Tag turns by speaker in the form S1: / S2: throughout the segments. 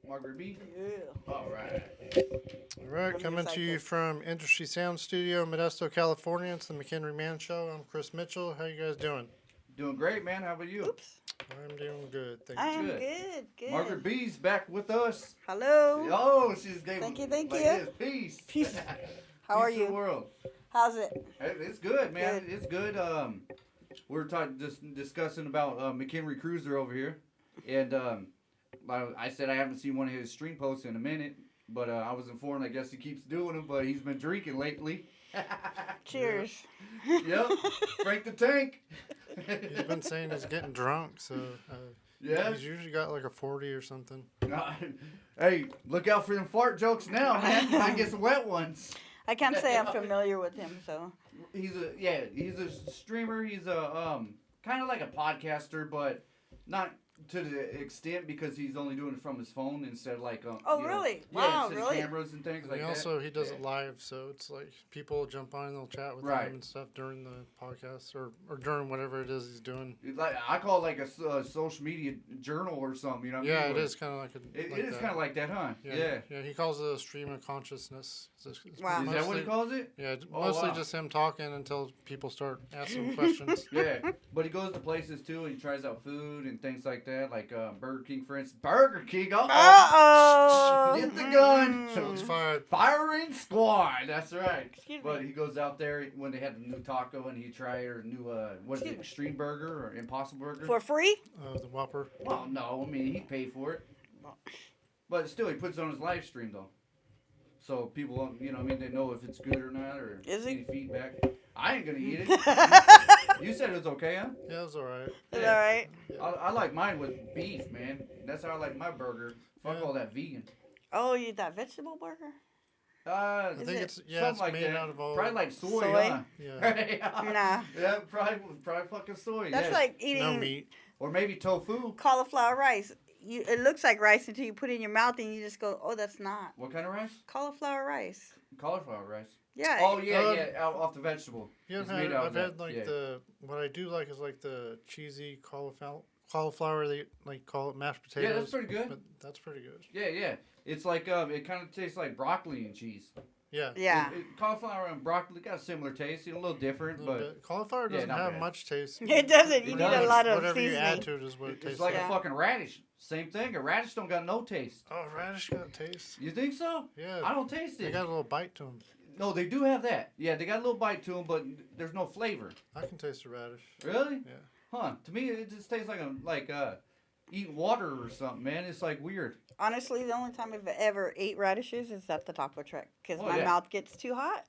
S1: Margaret B.
S2: Yeah.
S1: All right.
S3: All right, coming to you from Industry Sound Studio, Modesto, California. It's the Mchenry Man Show. I'm Chris Mitchell. How you guys doing?
S1: Doing great, man. How about you?
S2: Oops.
S3: I'm doing good. Thank
S2: I
S3: you.
S2: am good.
S1: Margaret B's back with us.
S2: Hello.
S1: Oh, she's gave
S2: Thank you.
S1: like this. Peace.
S2: Peace. How
S1: Peace
S2: are
S1: to
S2: you?
S1: the world.
S2: How's it?
S1: Hey, it's good, man.
S2: Good.
S1: It's good. We're just discussing about McHenry Cruiser over here, and I said I haven't seen one of his stream posts in a minute, but I was informed. I guess he keeps doing them, but he's been drinking lately.
S2: Cheers.
S1: Yep, Frank the Tank.
S3: He's been saying he's getting drunk, so
S1: Yeah.
S3: he's usually got like a 40 or something.
S1: Hey, look out for them fart jokes now, man. You might get some wet ones.
S2: I can't say I'm familiar with him, so.
S1: He's a streamer. He's a kind of like a podcaster, but not to the extent because he's only doing it from his phone instead of like
S2: Oh, really? Wow,
S1: instead of
S2: really?
S1: cameras and things like
S3: He does
S1: that.
S3: it live, so it's like people jump on and they'll chat with
S1: Right.
S3: him and stuff during the podcast or during whatever it is he's doing.
S1: Like I call it like a social media journal or something. You know? What I
S3: Yeah,
S1: mean?
S3: it is kind of like a.
S1: It
S3: like
S1: is
S3: that.
S1: kind of like that, huh? Yeah.
S3: Yeah, he calls it a stream of consciousness.
S2: Wow.
S1: Is that what he calls it?
S3: Yeah,
S1: Oh,
S3: mostly
S1: wow.
S3: just him talking until people start asking questions.
S1: Yeah, but he goes to places too, and he tries out food and things like that, like Burger King, for instance. Burger King,
S2: Uh-oh.
S1: Get the gun.
S3: Shots fired.
S1: Firing squad, that's right.
S2: Excuse
S1: But
S2: me.
S1: he goes out there when they had the new taco, and he tried or new what is it,
S2: Excuse me.
S1: Extreme Burger or Impossible Burger?
S2: For free?
S3: The Whopper.
S1: Well, no, I mean he paid for it, but still he puts it on his live stream though, so people, they know if it's good or not or
S2: Is it?
S1: any feedback. I ain't gonna eat it. You said it was okay, huh?
S3: Yeah, it was alright.
S2: Is that right?
S1: I like mine with beef, man. That's how I like my burger. Fuck
S3: Yeah.
S1: all that vegan.
S2: Oh, you eat that vegetable burger?
S1: I
S3: I think
S2: it
S3: it's
S1: something like
S3: made
S1: that.
S3: out of all.
S1: Probably like soy,
S2: Soy?
S1: huh?
S3: Yeah,
S2: Nah.
S1: Yeah, probably fucking soy.
S2: That's
S1: yeah.
S2: like eating
S3: no meat.
S1: Or maybe tofu.
S2: cauliflower rice. It looks like rice until you put it in your mouth and you just go, oh, that's not.
S1: What kind of rice?
S2: Cauliflower rice.
S1: Cauliflower rice.
S2: Yeah.
S1: Oh yeah,
S3: Um,
S1: off the vegetable.
S3: Yeah,
S1: It's
S3: I've
S1: made
S3: had,
S1: out of
S3: I've
S1: that,
S3: had like
S1: yeah.
S3: what I do like is like the cheesy cauliflower. They like call it mashed potatoes.
S1: Yeah, that's pretty good.
S3: But that's pretty good.
S1: Yeah. It's like it kind of tastes like broccoli and cheese.
S3: Yeah.
S2: Yeah.
S1: Cauliflower and broccoli got a similar taste, a little different,
S3: A little
S1: but
S3: bit. Cauliflower
S1: Yeah,
S3: doesn't
S1: not
S3: have
S1: bad.
S3: much taste.
S2: It doesn't. You
S1: It
S2: need a
S1: does.
S2: lot of
S3: Whatever you add
S2: seasoning.
S3: to it is what it
S1: it's
S3: tastes
S1: like
S3: like.
S1: a fucking radish. Same thing. A radish don't got no taste.
S3: Oh, radish got taste.
S1: You think so?
S3: Yeah.
S1: I don't taste
S3: They
S1: it.
S3: got a little bite to them.
S1: No, they do have that. Yeah, they got a little bite to them, but there's no flavor.
S3: I can taste the radish.
S1: Really?
S3: Yeah.
S1: Huh? To me, it just tastes like eating water or something, man. It's like weird.
S2: Honestly, the only time I've ever ate radishes is at the taco truck because
S1: Oh,
S2: my
S1: yeah.
S2: mouth gets too hot.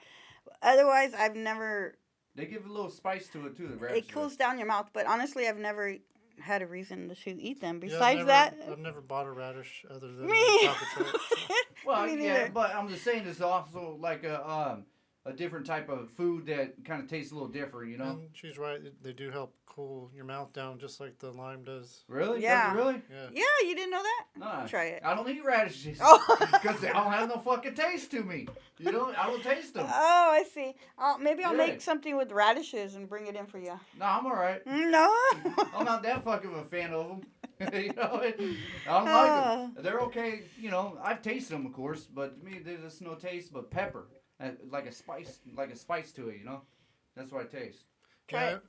S2: Otherwise, I've never.
S1: They give a little spice to it too. The radish.
S2: It cools down your mouth, but honestly, I've never had a reason to eat them.
S3: Yeah,
S2: Besides
S3: I've never bought a radish other than
S2: Me.
S3: the taco truck. So.
S1: Well,
S2: Me
S1: yeah,
S2: neither.
S1: but I'm just saying it's also like a different type of food that kind of tastes a little different, you know?
S3: And she's right. They do help cool your mouth down just like the lime does.
S1: Really?
S2: Yeah.
S1: Does it really?
S3: Yeah.
S2: Yeah, you didn't know that?
S1: Nah.
S2: Try it.
S1: I don't eat radishes
S2: Oh.
S1: because they don't have no fucking taste to me. You know, I don't taste them.
S2: Oh, I see. Maybe I'll
S1: Yeah.
S2: make something with radishes and bring it in for you.
S1: No, I'm all right.
S2: No.
S1: I'm not that fucking of a fan of them. You know, I don't
S2: Oh.
S1: like them. They're okay. You know, I've tasted them, of course, but to me, there's just no taste but pepper, like a spice to it. You know, that's what I taste.
S2: Try
S3: Yeah,
S2: it.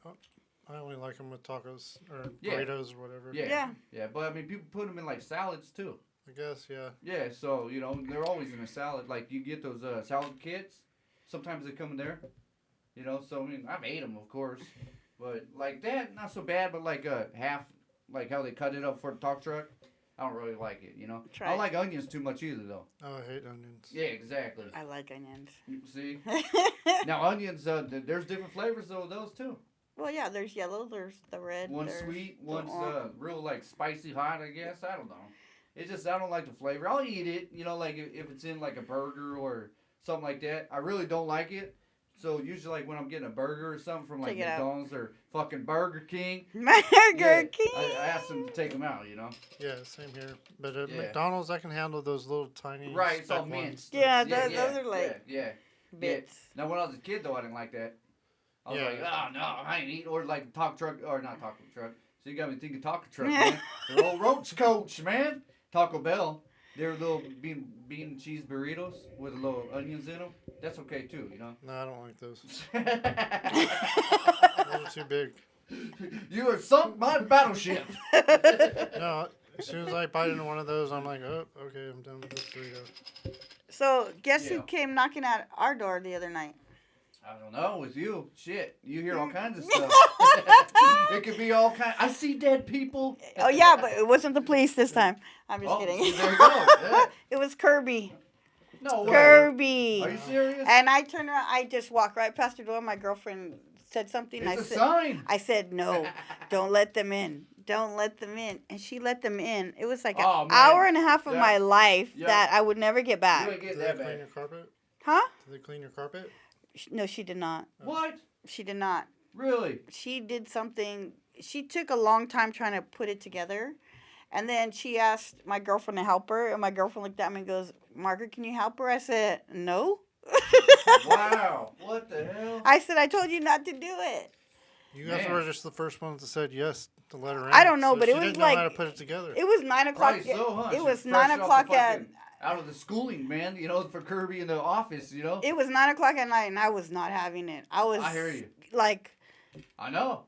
S3: I only like them with tacos or
S1: Yeah.
S3: burritos or whatever.
S1: Yeah.
S2: Yeah.
S1: But I mean, people put them in like salads too.
S3: I guess, yeah.
S1: Yeah, so you know, they're always in a salad. Like you get those salad kits. Sometimes they come in there. You know, so I mean, I've ate them, of course, but like that, not so bad. But like half, like how they cut it up for the taco truck, I don't really like it. You know,
S2: Try
S1: I don't
S2: it.
S1: like onions too much either, though.
S3: Oh, I hate onions.
S1: Yeah, exactly.
S2: I like onions.
S1: You see, now onions, there's different flavors though. Those too.
S2: Well, yeah, there's yellow, there's the red.
S1: One's
S2: there's
S1: sweet,
S2: the
S1: one's
S2: orange.
S1: real like spicy hot. I guess I don't know. It's just I don't like the flavor. I'll eat it, you know, like if it's in like a burger or something like that. I really don't like it. So usually like when I'm getting a burger or something from like
S2: Take it out.
S1: McDonald's or fucking Burger King,
S2: Burger
S1: yeah,
S2: King.
S1: I ask them to take them out, you know.
S3: Yeah, same here. But at
S1: Yeah.
S3: McDonald's, I can handle those little tiny
S1: Right, it's all
S3: speck ones.
S1: minced.
S2: Yeah,
S1: Yeah,
S2: those are like
S1: yeah.
S2: bits.
S1: Now when I was a kid though, I didn't like that. I was
S3: Yeah.
S1: like, oh no, I ain't eating. Or like taco truck, or not taco truck. So you got me thinking taco truck, man. The old roach coach, man. Taco Bell. They're little bean and cheese burritos with little onions in them. That's okay too, you know.
S3: No, I don't like those. Those are too big.
S1: You have sunk my battleship.
S3: No, as soon as I bite into one of those, I'm like, oh, okay, I'm done with this burrito.
S2: So, guess
S1: Yeah.
S2: who came knocking at our door the other night?
S1: I don't know. It was you. Shit. You hear all kinds of stuff. It could be all kind. I see dead people.
S2: Oh, yeah, but it wasn't the police this time. I'm just kidding.
S1: See, there you go. Yeah.
S2: It was Kirby.
S1: No way.
S2: Kirby.
S1: Are you serious?
S2: And I turned around. I just walked right past the door. My girlfriend said something.
S1: It's a sign.
S2: I said, no, don't let them in. Don't let them in. And she let them in. It was like an hour and a half of my life that I would never get back.
S1: You ain't getting
S3: Did
S1: that
S3: they clean
S1: back.
S3: your carpet?
S2: Huh?
S3: Did they clean your carpet?
S2: No, she did not.
S1: What?
S2: She did not.
S1: Really?
S2: She did something. She took a long time trying to put it together. And then she asked my girlfriend to help her. And my girlfriend looked at me and goes, Margaret, can you help her? I said, no.
S1: Wow. What the hell?
S2: I said, I told you not to do it.
S3: You guys
S1: Man.
S3: were just the first ones that said yes to let her in.
S2: I don't know,
S3: so
S2: but
S3: she
S2: it was
S3: didn't
S2: like-
S3: know how to put it together.
S2: It was 9 o'clock.
S1: Probably so, huh?
S2: It
S1: She's
S2: was
S1: fresh
S2: 9
S1: off the
S2: o'clock at.
S1: fucking- out of the schooling, man. You know, for Kirby in the office, you know.
S2: It was 9 o'clock at night, and I was not having it. I was.
S1: I hear you.
S2: Like,
S1: I know.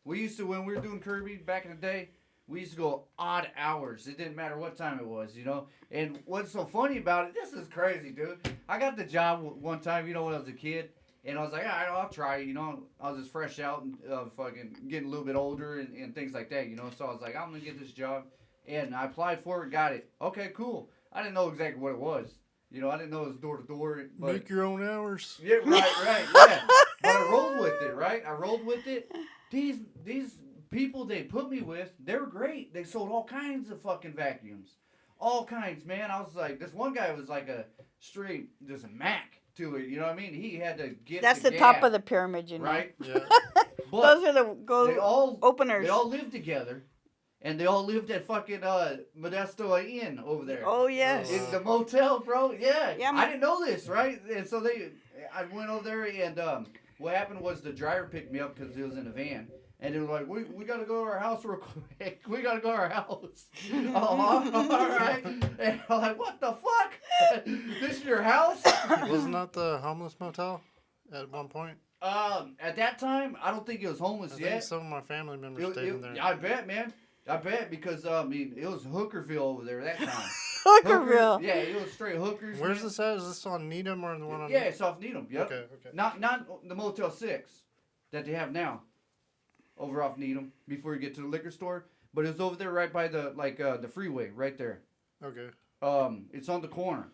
S1: We used to, when we were doing Kirby back in the day, we used to go odd hours. It didn't matter what time it was, you know. And what's so funny about it, this is crazy, dude. I got the job one time, you know, when I was a kid. And I was like, all right, I'll try it, you know. I was just fresh out and fucking getting a little bit older and things like that, you know. So I was like, I'm going to get this job. And I applied for it, got it. Okay, cool. I didn't know exactly what it was. You know, I didn't know it was door to door.
S3: Make your own hours.
S1: Yeah, right, yeah. But I rolled with it, right? I rolled with it. These people they put me with, they were great. They sold all kinds of fucking vacuums. All kinds, man. I was like, this one guy was like a straight, just a Mac to it. You know what I mean? He had to get
S2: that's the top of the pyramid, you know.
S1: right?
S3: Yeah.
S1: But
S2: Those are the
S1: they all
S2: openers.
S1: They all lived together. And they all lived at fucking Modesto Inn over there.
S2: Oh, yes.
S3: Oh,
S1: In the motel, bro. Yeah.
S2: Yeah,
S1: I didn't know this, right? And so I went over there, and what happened was the driver picked me up because he was in a van. And they were like, we got to go to our house real quick. We got to go to our house. All right. And I'm like, what the fuck? This is your house?
S3: Wasn't that the homeless motel at one point?
S1: At that time, I don't think it was homeless
S3: I
S1: yet.
S3: think some of my family members stayed in there.
S1: I bet, man. I bet because, I mean, it was Hookerville over there that time.
S2: Hookerville.
S1: Yeah, it was straight hookers.
S3: Where's
S1: man.
S3: this at? Is this on Needham or the one on?
S1: Yeah, it's off Needham. Yep.
S3: Okay.
S1: Not the Motel 6 that they have now. Over off Needham before you get to the liquor store, but it's over there right by the the freeway right there.
S3: Okay.
S1: It's on the corner.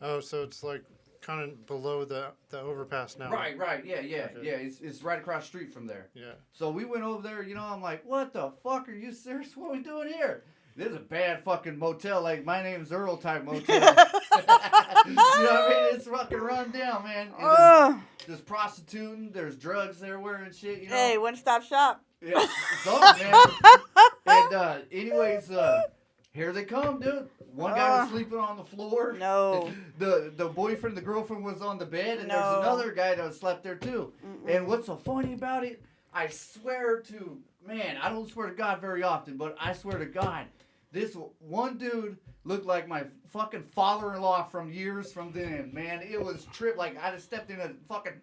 S3: Oh, so it's like kind of below the overpass now.
S1: Right. Yeah.
S3: Okay.
S1: Yeah. It's right across the street from there.
S3: Yeah.
S1: So we went over there. You know, I'm like, what the fuck? Are you serious? What are we doing here? This is a bad fucking motel. Like my name's Earl type motel. You know what I mean? It's fucking run down, man. And there's prostituting. There's drugs everywhere and shit. You know.
S2: Hey, one stop shop.
S1: Yeah, something, man. And anyways, here they come, dude. One guy was sleeping on the floor.
S2: No.
S1: The boyfriend, the girlfriend was on the bed, and there's another guy that slept there too. And what's so funny about it? I swear to man, I don't swear to God very often, but I swear to God, this one dude looked like my fucking father-in-law from years from then, man. It was trip like I just stepped in a fucking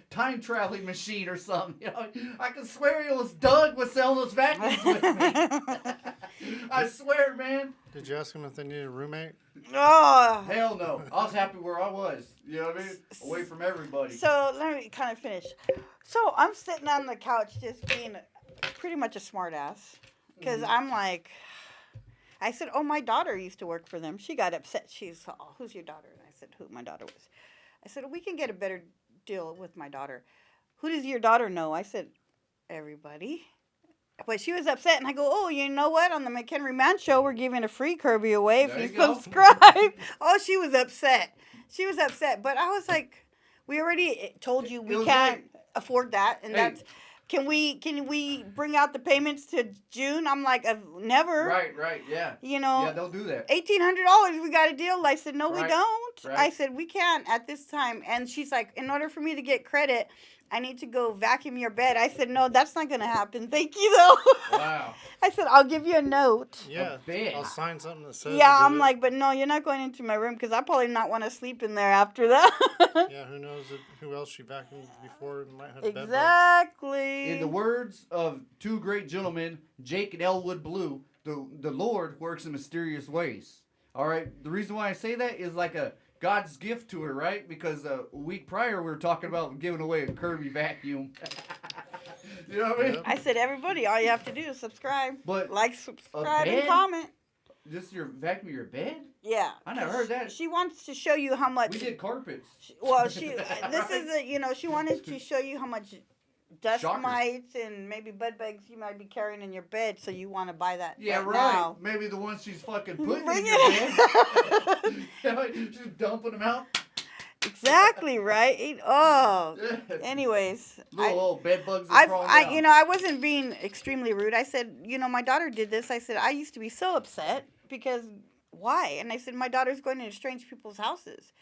S1: time traveling machine or something. You know, I can swear it was Doug was selling those vacuums with me. I swear, man.
S3: Did you ask him if they needed a roommate?
S2: Oh.
S1: Hell no. I was happy where I was. You know what I mean? Away from everybody.
S2: So let me kind of finish. So I'm sitting on the couch just being pretty much a smart ass. Because I'm like, I said, oh, my daughter used to work for them. She got upset. She's, oh, who's your daughter? And I said, who my daughter was. I said, we can get a better deal with my daughter. Who does your daughter know? I said, everybody. But she was upset, and I go, oh, you know what? On the Mchenry Man Show, we're giving a free Kirby away if
S1: There
S2: you
S1: you go.
S2: subscribe. Oh, she was upset. She was upset. But I was like, we already told you
S1: It
S2: we
S1: was
S2: can't
S1: like-
S2: afford that. And
S1: Hey.
S2: that's, can we bring out the payments to June? I'm like, never.
S1: Right, yeah.
S2: You know,
S1: Yeah, don't do that.
S2: $1,800, we got a deal. I said, no, we
S1: Right.
S2: don't. don't.
S1: Right.
S2: I said, we can't at this time. And she's like, in order for me to get credit, I need to go vacuum your bed. I said, no, that's not going to happen. Thank you, though.
S1: Wow.
S2: I said, I'll give you a note.
S3: Yeah,
S1: bed.
S3: I'll sign something that says.
S2: Yeah,
S3: I
S2: I'm
S3: did
S2: like, but no, you're not going into my room because I probably not want to sleep in there after that.
S3: it. Yeah, who knows who else she vacuumed before might have bed bugs.
S2: Exactly.
S1: In the words of two great gentlemen, Jake and Elwood Blue, the Lord works in mysterious ways. All right. The reason why I say that is like a God's gift to her, right? Because a week prior we were talking about giving away a Kirby vacuum. You know what I mean?
S3: Yep.
S2: I said, everybody, all you have to do is subscribe.
S1: But
S2: Like, subscribe, and
S1: bed?
S2: comment.
S1: Just your vacuum your bed?
S2: Yeah.
S1: I never heard that.
S2: She wants to show you how much.
S1: We did carpets.
S2: Well, this is she wanted to show you how much dust
S1: Shocker.
S2: mites and maybe bed bugs you might be carrying in your bed, so you want to buy that.
S1: Yeah,
S2: right.
S1: right.
S2: Now.
S1: Maybe the ones she's fucking putting
S2: Bring
S1: in your
S2: it.
S1: bed. She's dumping them out.
S2: Exactly right. Oh. Anyways,
S1: Little old bed bugs are crawling down.
S2: I wasn't being extremely rude. I said, my daughter did this. I said, I used to be so upset because why? And I said, my daughter's going into strange people's houses.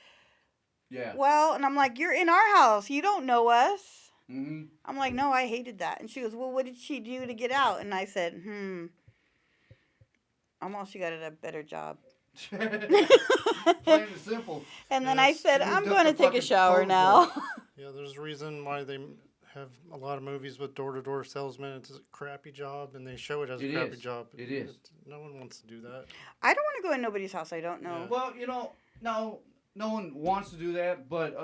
S1: Yeah.
S2: Well, and I'm like, you're in our house. You don't know us.
S1: Mm-hmm.
S2: I'm like, no, I hated that. And she goes, well, what did she do to get out? And I said, almost she got a better job.
S1: Plain and simple.
S2: And then
S3: Yes.
S2: I said,
S1: She
S2: I'm
S1: moved
S2: going to
S1: up the
S2: take a
S1: fucking
S2: shower
S1: totem
S2: now.
S1: pole.
S3: Yeah, there's a reason why they have a lot of movies with door-to-door salesmen. It's a crappy job, and they show it as a
S1: It
S3: crappy
S1: is.
S3: job.
S1: It is.
S3: No one wants to do that.
S2: I don't want to go in nobody's house I don't know.
S3: Yeah.
S1: Well, no one wants to do that, but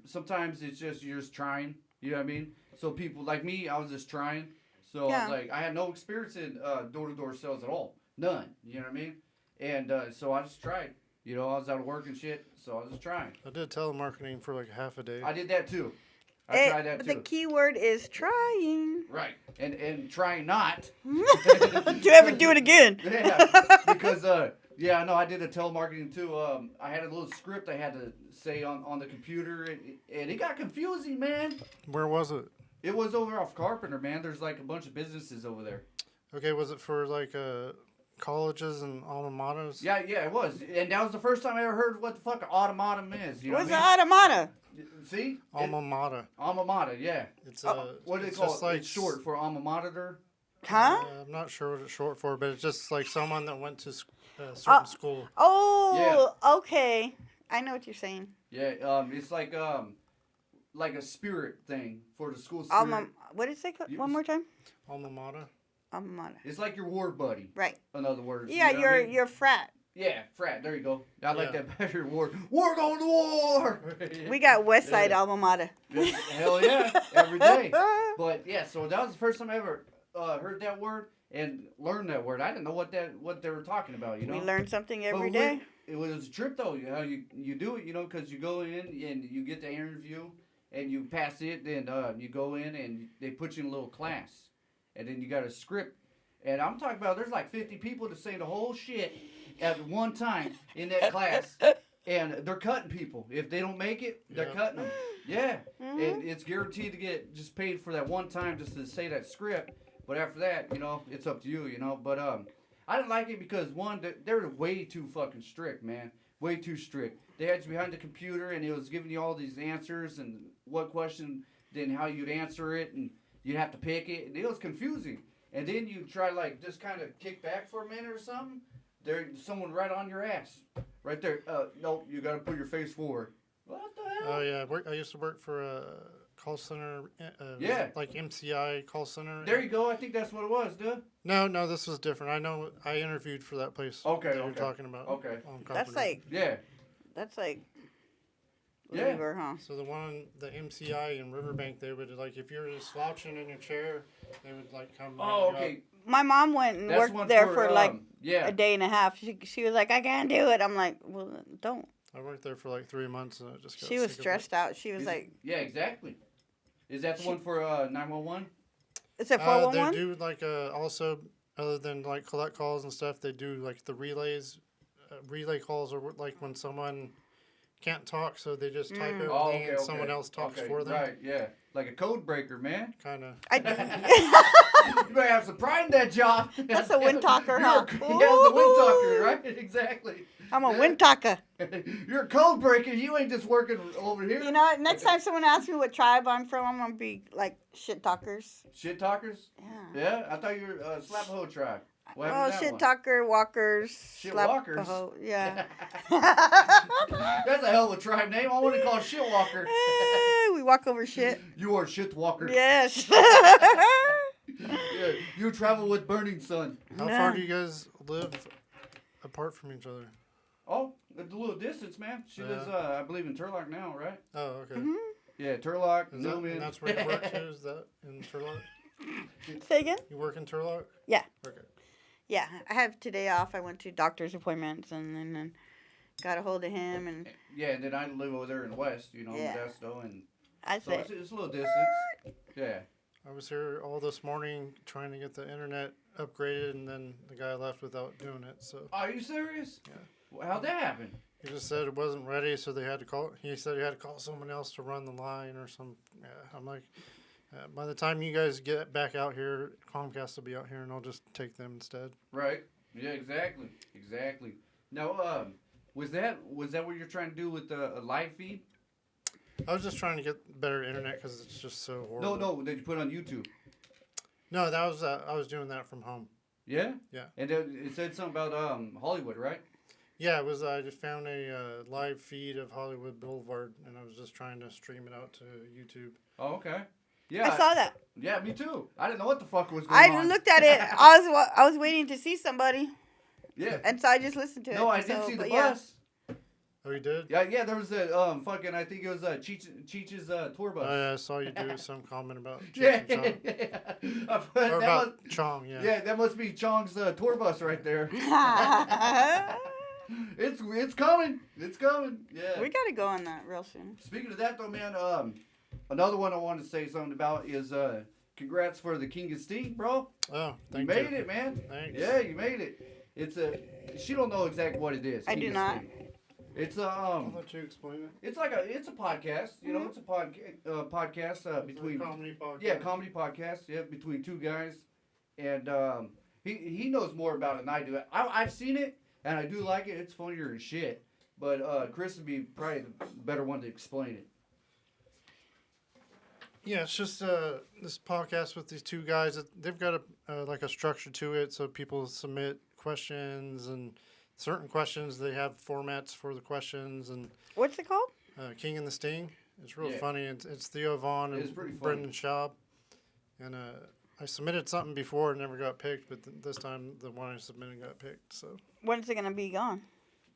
S1: sometimes it's just you're just trying. You know what I mean? So people like me, I was just trying. So I
S2: Yeah.
S1: was like, I had no experience in door-to-door sales at all. None. You know what I mean? And so I just tried. I was out of work and shit, so I was just trying.
S3: I did telemarketing for like half a day.
S1: I did that too. I tried that
S2: But
S1: too.
S2: the key word is trying.
S1: Right. And trying not.
S2: to ever do it again.
S1: Yeah. Because I did a telemarketing too. I had a little script I had to say on the computer, and it got confusing, man.
S3: Where was it?
S1: It was over off Carpenter, man. There's like a bunch of businesses over there.
S3: Okay, was it for like colleges and alma maters?
S1: Yeah, it was. And that was the first time I ever heard what the fuck an automatum is. You know
S2: What's
S1: what
S2: the
S1: I
S2: automata?
S1: mean? See?
S3: Alma mater.
S1: Alma mater, yeah.
S3: It's
S1: What do they
S3: it's
S1: call
S3: just
S1: it?
S3: like
S1: It's short for alma mater.
S2: Huh?
S3: I'm not sure what it's short for, but it's just like someone that went to certain school.
S2: Oh, okay. I know what you're saying.
S1: Yeah, it's like a spirit thing for the school spirit.
S2: What did it say?
S1: You-
S2: One more time.
S3: Alma mater.
S2: Alma mater.
S1: It's like your ward buddy,
S2: Right.
S1: in other words.
S2: Yeah,
S1: you know what I mean?
S2: you're frat.
S1: Yeah, frat. There you go. I like
S3: Yeah.
S1: that better. War going to war.
S2: We got West Side
S1: Yeah.
S2: alma mater.
S1: Hell yeah, every day. But yeah, so that was the first time I ever heard that word and learned that word. I didn't know what they were talking about. You know.
S2: We learn something every
S1: But
S2: day.
S1: It was a trip though. How you do it, because you go in and you get the interview and you pass it, then you go in and they put you in a little class, and then you got a script. And I'm talking about there's like 50 people to say the whole shit at one time in that class, and they're cutting people. If they don't make it, they're
S3: Yeah.
S1: cutting them. Yeah,
S2: Mm-hmm.
S1: and it's guaranteed to get just paid for that one time just to say that script. But after that, it's up to you, But I didn't like it because one, they're way too fucking strict, man. Way too strict. They had you behind the computer and it was giving you all these answers and what question, then how you'd answer it, and you'd have to pick it, and it was confusing. And then you try just kind of kick back for a minute or something. There's someone right on your ass, right there. Nope, you got to put your face forward. What the hell?
S3: Oh yeah, I used to work for a call center.
S1: Yeah.
S3: Like MCI call center.
S1: There you go. I think that's what it was, dude.
S3: No, this was different. I know. I interviewed for that place.
S1: Okay,
S3: that you're
S1: okay.
S3: talking about.
S1: Okay.
S3: on
S2: That's
S3: Carpenter.
S2: like
S1: Yeah.
S2: labor, huh?
S3: So the MCI in Riverbank, they would if you're just slouching in your chair, they would come.
S1: Oh,
S3: line you
S1: okay.
S3: up.
S2: My mom went and
S1: That's
S2: worked
S1: one
S2: there for like
S1: yeah.
S2: a day and a half. She was like, I can't do it. I'm like, well, don't.
S3: I worked there for 3 months, and I just got
S2: She was
S3: sick of it.
S2: stressed out. She was
S1: Is-
S2: like,
S1: Yeah, exactly. Is that the one for 911?
S2: is it
S3: They
S2: 411?
S3: do also other than collect calls and stuff. They do the relays, relay calls, or when someone can't talk, so they just type everything
S1: Oh, okay,
S3: and someone else talks for them.
S1: Right, yeah. Like a code breaker, man.
S3: Kind of.
S2: I do.
S1: You better have some pride in that job.
S2: That's a wind talker,
S1: You're
S2: huh?
S1: Yeah, the wind talker, right? Exactly.
S2: I'm a wind talker.
S1: You're a code breaker. You ain't just working over here.
S2: You know what? Next time someone asks me what tribe I'm from, I'm going to be like shit talkers.
S1: Shit talkers?
S2: Yeah.
S1: Yeah? I thought you were Slapaho tribe. What
S2: Oh,
S1: happened to that
S2: shit
S1: one?
S2: talker, walkers.
S1: Shit
S2: slap
S1: walkers?
S2: a hoe. Yeah.
S1: That's a hell of a tribe name. I want to call shit walker.
S2: Hey, we walk over shit.
S1: You are shit walker.
S2: Yes.
S1: Yeah, you travel with burning sun.
S3: How far do you guys live apart from each other?
S1: Oh, a little distance, man. She lives, I believe, in Turlock now, right?
S3: Oh, okay.
S2: Mhm.
S1: Yeah, Turlock,
S3: Is that,
S1: Newman.
S3: and that's where you work too? Is that in Turlock?
S2: Say again?
S3: You work in Turlock?
S2: Yeah.
S3: Okay.
S2: Yeah, I have today off. I went to doctor's appointments and then got a hold of him and
S1: Yeah, and then I live over there in West,
S2: Yeah.
S1: Modesto, and
S2: I
S1: so
S2: said,
S1: it's a little distance. Yeah.
S3: I was here all this morning trying to get the internet upgraded, and then the guy left without doing it. So
S1: Are you serious?
S3: Yeah.
S1: Well, how'd that happen?
S3: he just said it wasn't ready, so they had to call. He said he had to call someone else to run the line or some. Yeah, I'm like, by the time you guys get back out here, Comcast will be out here, and I'll just take them instead.
S1: Right. Yeah, exactly. Now, was that what you're trying to do with a live feed?
S3: I was just trying to get better internet because it's just so horrible.
S1: No, that you put on YouTube.
S3: No, that was I was doing that from home.
S1: Yeah.
S3: Yeah.
S1: And it said something about Hollywood, right?
S3: Yeah, it was. I just found a live feed of Hollywood Boulevard, and I was just trying to stream it out to YouTube.
S1: Oh, okay. Yeah.
S2: I saw that.
S1: Yeah, me too. I didn't know what the fuck was going
S2: I
S1: on.
S2: looked at it. I was waiting to see somebody,
S1: Yeah.
S2: and so I just listened to it.
S1: No, I did
S2: so,
S1: see the
S2: but yeah.
S1: bus.
S3: Oh, you did?
S1: Yeah. There was a fucking. I think it was Cheech's tour bus.
S3: Oh, yeah, I saw you do some comment about
S1: Yeah.
S3: Cheech and Chong.
S1: Or
S3: Or about Chong, yeah.
S1: Yeah, that must be Chong's tour bus right there. It's coming. It's coming. Yeah.
S2: We gotta go on that real soon.
S1: Speaking of that though, man, another one I want to say something about is congrats for the King of Sting, bro.
S3: Oh,
S1: You
S3: thank you.
S1: made it, man.
S3: Thanks.
S1: Yeah, you made it. It's she don't know exactly what it is.
S2: I
S1: King
S2: do
S1: of
S2: not.
S1: Sting. It's
S3: I'll let you explain it.
S1: it's a podcast. You know, it's a podcast
S3: It's
S1: between
S3: a comedy podcast.
S1: yeah, comedy podcast. Yeah, between two guys, and he knows more about it than I do. I've seen it and I do like it. It's funnier than shit. But Chris would be probably the better one to explain it.
S3: Yeah, it's just this podcast with these two guys. They've got like a structure to it, so people submit questions and certain questions. They have formats for the questions, and
S2: What's it called?
S3: King and the Sting. It's real
S1: Yeah.
S3: funny. It's Theo Vaughn
S1: It's
S3: and
S1: pretty funny.
S3: Brendan Schaub. And I submitted something before and never got picked, but this time the one I submitted got picked. So
S2: When's it gonna be gone?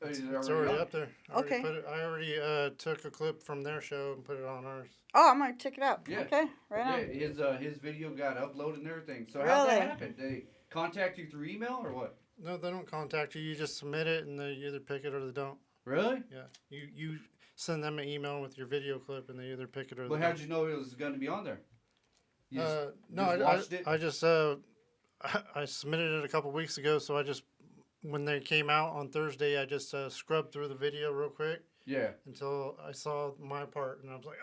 S3: it's already up there.
S2: Okay.
S3: I already took a clip from their show and put it on ours.
S2: Oh, I'm gonna check it out.
S1: Yeah.
S2: Okay, right
S1: Yeah,
S2: on.
S1: his video got uploaded and everything. So how'd
S2: Really?
S1: that happen? Did they contact you through email or what?
S3: No, they don't contact you. You just submit it, and they either pick it or they don't.
S1: Really?
S3: Yeah, you send them an email with your video clip, and they either pick it or
S1: But
S3: they
S1: how'd
S3: don't.
S1: you know it was going to be on there? You just-
S3: No,
S1: just watched it?
S3: I just I submitted it a couple weeks ago, so I just when they came out on Thursday, I just scrubbed through the video real quick
S1: Yeah.
S3: until I saw my part, and I was like,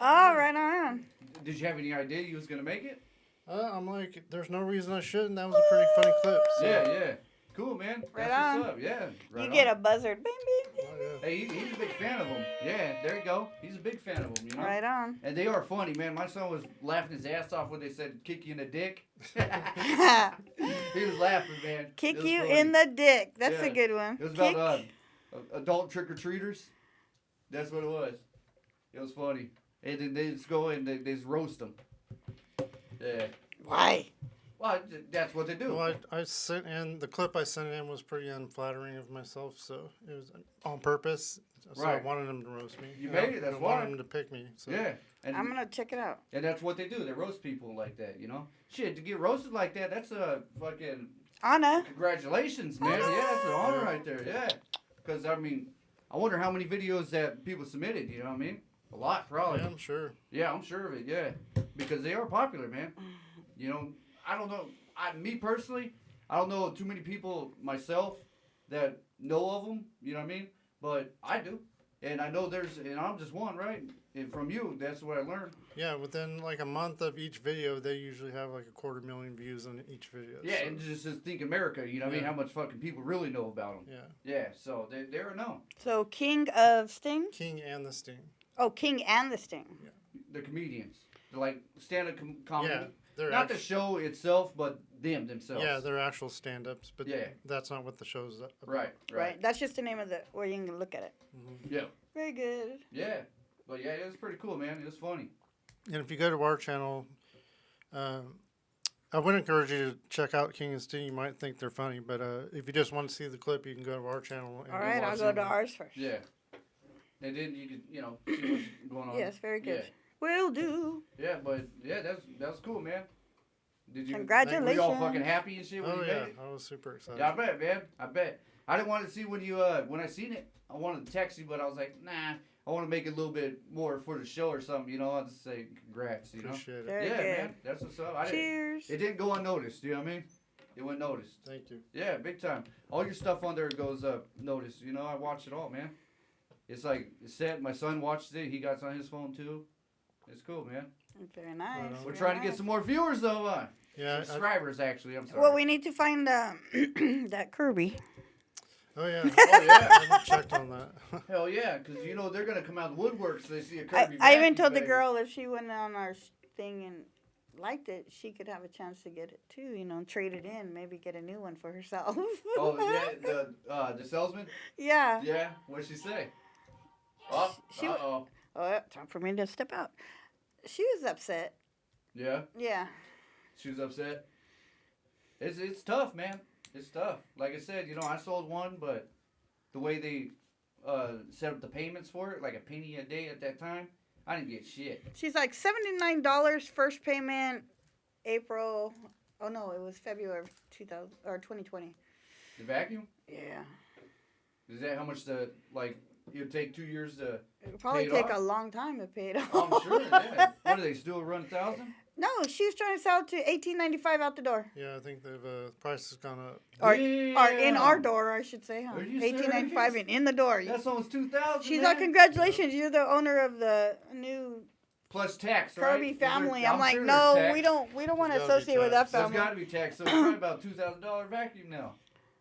S2: Oh, right on.
S1: Did you have any idea you was going to make it?
S3: I'm like, there's no reason I shouldn't. That was a pretty funny clip. So.
S1: Yeah. Cool, man.
S2: Right
S1: That's
S2: on.
S1: what's up. Yeah. Right
S2: You
S1: on.
S2: get a buzzard. Bing, bing, bing.
S3: Oh, yeah.
S1: Hey, he's a big fan of them. Yeah, there you go. He's a big fan of them, you know?
S2: Right on.
S1: And they are funny, man. My son was laughing his ass off when they said kick you in the dick. He was laughing, man. It
S2: Kick
S1: was
S2: you
S1: funny.
S2: in the dick. That's
S1: Yeah.
S2: a good one.
S1: It was
S2: Kick.
S1: about adult trick-or-treaters. That's what it was. It was funny. And then they just go and they just roast them. Yeah.
S2: Why?
S1: Well, that's what they do.
S3: Well, I sent in the clip I sent in was pretty unflattering of myself, so it was on purpose. So I
S1: Right.
S3: wanted them to roast me.
S1: You
S3: And I-
S1: made it, that's
S3: I wanted
S1: why.
S3: them to pick me. So.
S1: Yeah. And,
S2: I'm gonna check it out.
S1: and that's what they do. They roast people like that, you know? Shit, to get roasted like that, that's a fucking...
S2: Anna.
S1: Congratulations, man. Yeah, that's an honor right there. Yeah. Because, I mean, I wonder how many videos that people submitted, you know what I mean? A lot, probably.
S3: Yeah, I'm sure.
S1: Yeah, I'm sure of it, yeah. Because they are popular, man. You know, I don't know. Me personally, I don't know too many people myself that know of them, you know what I mean? But I do. And I know and I'm just one, right? And from you, that's what I learned.
S3: Yeah, within like a month of each video, they usually have like 250,000 views on each video.
S1: Yeah,
S3: so.
S1: and just think America, you know what I mean? How much fucking people really know about them.
S3: Yeah.
S1: Yeah, so they're known.
S2: So King of Sting?
S3: King and the Sting.
S2: Oh, King and the Sting.
S3: Yeah.
S1: The comedians. They're like stand-up comedy.
S3: Yeah, they're
S1: not the show itself, but themselves.
S3: Yeah, they're actual stand-ups, but
S1: yeah.
S3: That's not what the show's about.
S1: Right.
S2: That's just the name of where you can look at it.
S3: Mm-hmm.
S1: Yeah.
S2: Very good.
S1: Yeah. But yeah, it was pretty cool, man. It was funny.
S3: And if you go to our channel, I would encourage you to check out King and Sting. You might think they're funny, but if you just want to see the clip, you can go to our channel. And
S2: all right, I'll go to ours first.
S1: Yeah. And then you can, see what's going on.
S2: Yes, very good.
S1: Yeah.
S2: Will do.
S1: Yeah, but yeah, that was cool, man. Did you?
S2: Congratulations.
S1: Were you all fucking happy and shit when
S3: Oh,
S1: you
S3: yeah.
S1: made it?
S3: I was super excited.
S1: Yeah, I bet, man. I bet. I didn't want to see when you when I seen it. I wanted to text you, but I was like, nah. I want to make it a little bit more for the show or something. I'll just say congrats.
S3: Appreciate it.
S2: Very
S1: yeah,
S2: good.
S1: man. That's what's up.
S2: Cheers.
S1: It didn't go unnoticed. You know what I mean? It went noticed.
S3: Thank you.
S1: Yeah, big time. All your stuff on there goes up noticed. I watch it all, man. It's like it's set. My son watched it. He got it on his phone too. It's cool, man.
S2: Very nice.
S1: We're trying to get some more viewers though.
S3: Yeah.
S1: Subscribers, actually. I'm sorry.
S2: Well, we need to find that Kirby.
S3: Oh, yeah.
S1: Oh, yeah.
S3: I haven't checked on that.
S1: Hell yeah, because they're going to come out of the woodwork so they see a Kirby.
S2: I even told the
S1: vacuum,
S2: girl if she went on our thing and liked it, she could have a chance to get it too, trade it in, maybe get a new one for herself.
S1: Oh, yeah, the salesman?
S2: Yeah.
S1: Yeah, what'd she say? Oh, uh-oh.
S2: Oh, time for me to step out. She was upset.
S1: Yeah?
S2: Yeah.
S1: She was upset? It's tough, man. It's tough. Like I said, I sold one, but the way they set up the payments for it, like a penny a day at that time, I didn't get shit.
S2: She's like $79 first payment, April. Oh no, it was February 2020.
S1: The vacuum?
S2: Yeah.
S1: Is that how much it'd take 2 years to
S2: It would probably
S1: pay it
S2: take
S1: off?
S2: a long time to pay it off.
S1: I'm sure, yeah. What do they still run 1,000?
S2: No, she was trying to sell it to $18.95 out the door.
S3: Yeah, I think the price has gone up.
S2: Or in our door, I should say, huh?
S1: Are you
S2: $18.95
S1: serious?
S2: in the door.
S1: That's almost 2,000.
S2: She's
S1: man.
S2: like, congratulations, you're the owner of the new
S1: Plus tax, right?
S2: Kirby family. I'm like,
S1: sure
S2: no,
S1: there's tax.
S2: we don't want to
S3: There's gotta be
S2: associate with that
S3: tax.
S1: There's
S2: family.
S1: got to be tax. So it's probably about $2,000 vacuum now.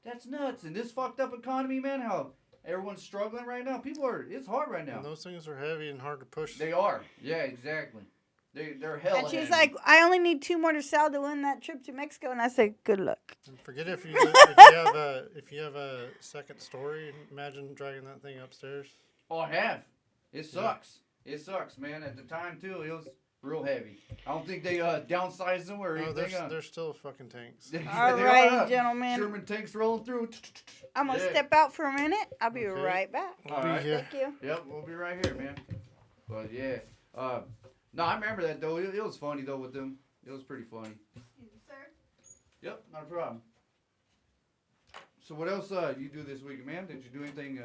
S1: That's nuts. In this fucked up economy, man, how everyone's struggling right now. It's hard right now.
S3: And those things are heavy and hard to push.
S1: They are. Yeah, exactly. They're hell.
S2: And she's like, I only need 2 more to sell to win that trip to Mexico. And I said, good luck.
S3: And forget if you have a second story. Imagine dragging that thing upstairs.
S1: Oh, I have. It sucks. It sucks, man. At the time, too, it was real heavy. I don't think they downsized them or
S3: No,
S1: anything.
S3: they're still fucking tanks.
S2: All right, gentlemen.
S1: Sherman tanks rolling through.
S2: I'm going to
S1: Yeah.
S2: step out for a minute. I'll be
S3: Okay.
S2: right back.
S3: We'll
S1: All
S3: be
S1: right.
S3: here.
S2: Thank you.
S1: Yep, we'll be right here, man. But yeah, no, I remember that though. It was funny though with them. It was pretty funny. Yep, not a problem. So what else you do this weekend, man? Did you do anything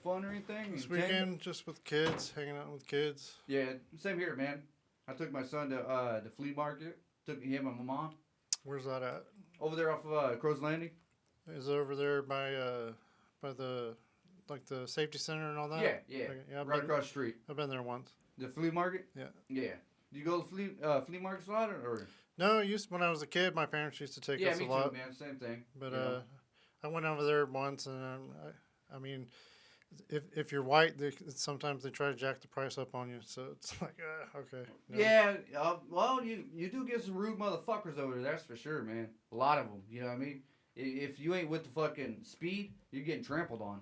S1: fun or anything?
S3: This
S1: Entertaining?
S3: weekend, just with kids, hanging out with kids.
S1: Yeah, same here, man. I took my son to the flea market. Took him and my mom
S3: Where's that at?
S1: over there off of Crow's Landing.
S3: Is it over there by the safety center and all that?
S1: Yeah, yeah,
S3: Okay, yeah,
S1: right across the street.
S3: I've been there once.
S1: The flea market.
S3: Yeah.
S1: Yeah. Do you go to flea markets a lot or?
S3: No, when I was a kid, my parents used to take
S1: Yeah,
S3: us
S1: me
S3: a lot.
S1: too, man. Same thing.
S3: But
S1: you know?
S3: I went over there once, and I mean, if you're white, sometimes they try to jack the price up on you. So it's like, okay. No.
S1: Yeah, well, you do get some rude motherfuckers over there, that's for sure, man. A lot of them, you know what I mean? If you ain't with the fucking speed, you're getting trampled on.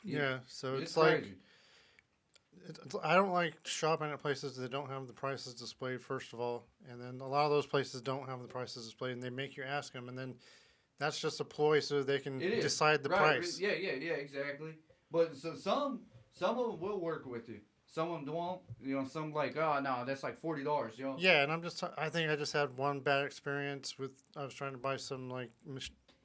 S3: Yeah, so
S1: It's
S3: it's like,
S1: crazy.
S3: I don't like shopping at places that don't have the prices displayed, first of all. And then a lot of those places don't have the prices displayed, and they make you ask them. And then that's just a ploy so they can
S1: It is.
S3: decide the
S1: Right,
S3: price.
S1: Yeah, exactly. But so some of them will work with you. Some of them won't. Some like, oh, no, that's like $40,
S3: Yeah, and I think I just had one bad experience I was trying to buy some like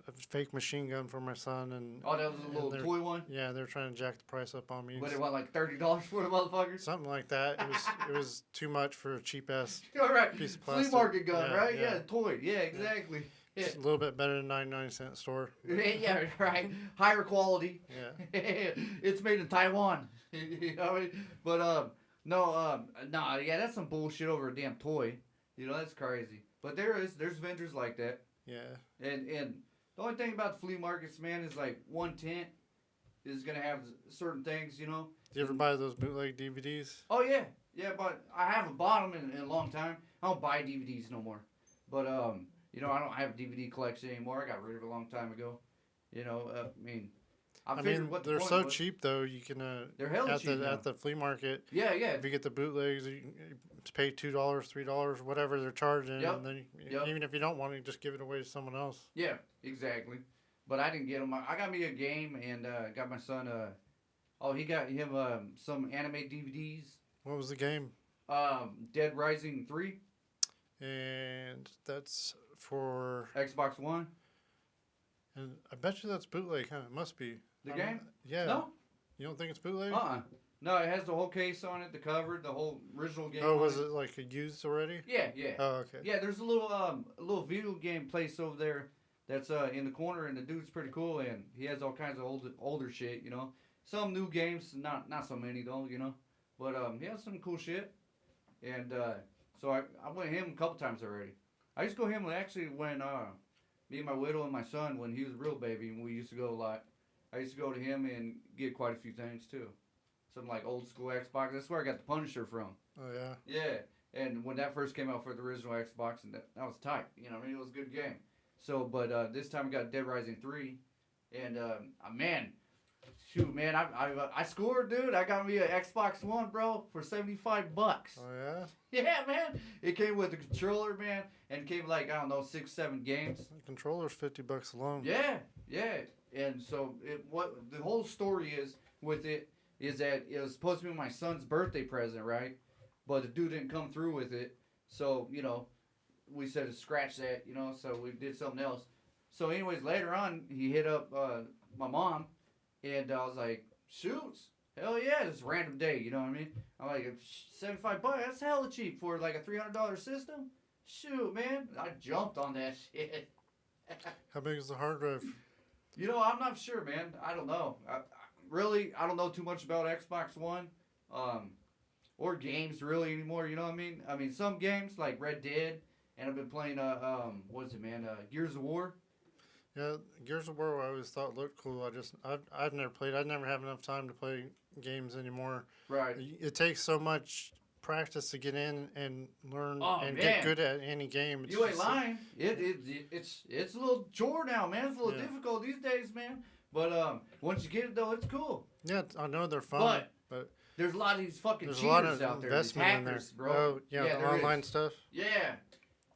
S3: a fake machine gun for my son, and
S1: Oh, that was a little toy one?
S3: Yeah, they're trying to jack the price up on me.
S1: What, it was like $30 for the motherfuckers?
S3: Something like that. It was too much for a cheap ass
S1: All right.
S3: piece of
S1: Flea
S3: plastic.
S1: market gun,
S3: Yeah,
S1: right?
S3: yeah.
S1: Yeah, toy. Yeah, exactly.
S3: It's a little bit better than 99-cent store.
S1: Yeah, right. Higher quality.
S3: Yeah.
S1: It's made in Taiwan. You know what I mean? But no, yeah, that's some bullshit over a damn toy. You know, that's crazy. But there's vendors like that.
S3: Yeah.
S1: And the only thing about flea markets, man, is like one tent is gonna have certain things, you know.
S3: Do you ever buy those bootleg DVDs?
S1: Oh yeah, but I haven't bought them in a long time. I don't buy DVDs no more. But you know, I don't have a DVD collection anymore. I got rid of it a long time ago. You know, I figured what the
S3: they're
S1: point
S3: so
S1: was.
S3: cheap though. You can
S1: They're hella cheap now.
S3: at the flea market.
S1: Yeah.
S3: If you get the bootlegs, you pay $2, $3, whatever they're charging,
S1: Yep.
S3: and then
S1: Yep.
S3: even if you don't want it, just give it away to someone else.
S1: Yeah, exactly. But I didn't get them. I got me a game and got my son. He got him some anime DVDs.
S3: What was the game?
S1: Dead Rising 3.
S3: And that's for
S1: Xbox One.
S3: And I bet you that's bootleg, huh? It must be.
S1: The game?
S3: Yeah.
S1: No.
S3: You don't think it's bootleg?
S1: No, it has the whole case on it, the cover, the whole original game.
S3: Oh, was it like used already?
S1: Yeah.
S3: Oh, okay.
S1: Yeah, there's a little video game place over there that's in the corner, and the dude's pretty cool, and he has all kinds of older shit, you know. Some new games, not so many though, you know. But he has some cool shit, and so I went to him a couple times already. I used to go to him actually when me and my widow and my son, when he was a real baby, and we used to go a lot. I used to go to him and get quite a few things too. Some like old school Xbox. That's where I got the Punisher from.
S3: Oh yeah.
S1: Yeah, and when that first came out for the original Xbox, and that was tight. You know, I mean, it was a good game. So, but this time I got Dead Rising 3, and man, shoot, man, I scored, dude. I got me an Xbox One, bro, for $75.
S3: Oh yeah.
S1: Yeah, man. It came with a controller, man, and came like I don't know 6-7 games.
S3: The controller's $50 alone.
S1: Yeah. And so what the whole story is with it is that it was supposed to be my son's birthday present, right? But the dude didn't come through with it, so you know, we said to scratch that, you know. So we did something else. So anyways, later on, he hit up my mom, and I was like, shoots. Hell yeah, this random day, you know what I mean? I'm like, $75, that's hella cheap for like a $300 system? Shoot, man. I jumped on that shit.
S3: How big is the hard drive?
S1: You know, I'm not sure, man. I don't know. I don't know too much about Xbox One or games really anymore, you know what I mean? I mean, some games like Red Dead, and I've been playing, what's it, man? Gears of War.
S3: Yeah, Gears of War I always thought looked cool. I've never played. I never have enough time to play games anymore.
S1: Right.
S3: It takes so much practice to get in and learn get good at any game.
S1: You ain't lying. It's a little chore now, man. It's a little difficult these days, man. But once you get it though, it's cool.
S3: Yeah, I know they're fun, but
S1: there's a lot of these fucking
S3: there's
S1: cheaters
S3: a lot of
S1: out there.
S3: investment
S1: These
S3: in there,
S1: hackers, bro.
S3: Oh yeah, the online stuff.
S1: Yeah,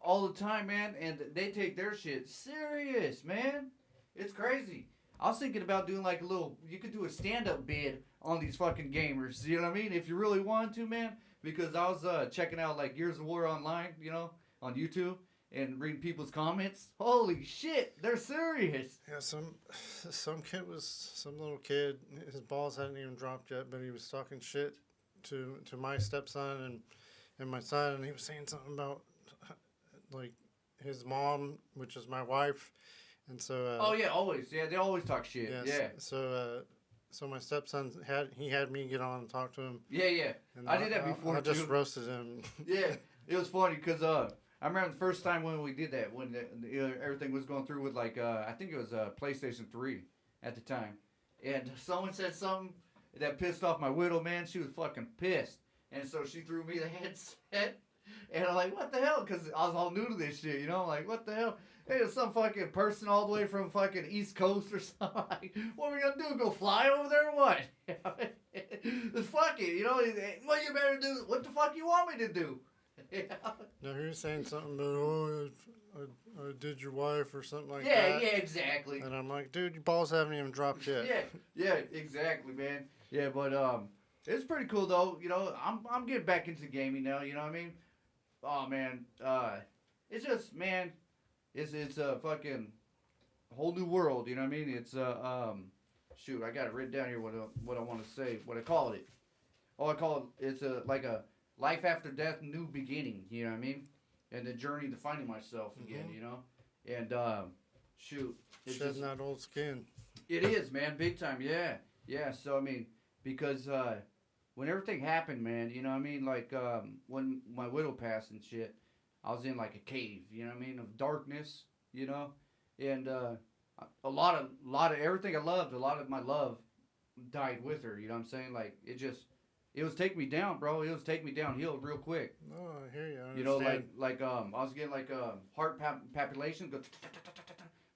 S1: all the time, man, and they take their shit serious, man. It's crazy. I was thinking about doing like you could do a stand-up bid on these fucking gamers. You know what I mean? If you really wanted to, man. Because I was checking out like Gears of War online, you know, on YouTube, and reading people's comments. Holy shit, they're serious.
S3: Yeah, some little kid. His balls hadn't even dropped yet, but he was talking shit to my stepson and my son, and he was saying something about like his mom, which is my wife, and so.
S1: Oh yeah, always. Yeah, they always talk shit. Yeah.
S3: So my stepson had me get on and talk to him.
S1: Yeah. And I did that before
S3: I just roasted him.
S1: Yeah, it was funny because I remember the first time when we did that, when everything was going through with like I think it was PlayStation 3 at the time, and someone said something that pissed off my widow. Man, she was fucking pissed, and so she threw me the headset, and I'm like, what the hell? Because I was all new to this shit, you know? I'm like, what the hell? Hey, it's some fucking person all the way from fucking East Coast or something. Like, what are we gonna do? Go fly over there or what? Fuck it, you know? What you better do? What the fuck you want me to do?
S3: No, he was saying something about, I did your wife or something like
S1: that.
S3: Yeah,
S1: exactly.
S3: And I'm like, dude, your balls haven't even dropped yet.
S1: Yeah, exactly, man. Yeah, but it's pretty cool though. You know, I'm getting back into gaming now. You know what I mean? Oh man, it's just man. It's a fucking whole new world, you know what I mean? It's shoot, I got it written down here what I want to say, what I call it. Oh, I call it, it's like a life after death, new beginning, you know what I mean? And the journey to finding myself again, you know? And shoot, it's
S3: Shedding
S1: just,
S3: that old skin.
S1: it is, man, big time. Yeah. So I mean, because when everything happened, man, you know what I mean? Like when my widow passed and shit, I was in like a cave, you know what I mean, of darkness, you know, and a lot of everything I loved, a lot of my love died with her. You know what I'm saying? Like it was taking me down, bro. It was taking me downhill real quick.
S3: Oh, I hear you. I understand.
S1: You know, like I was getting like heart palpitation go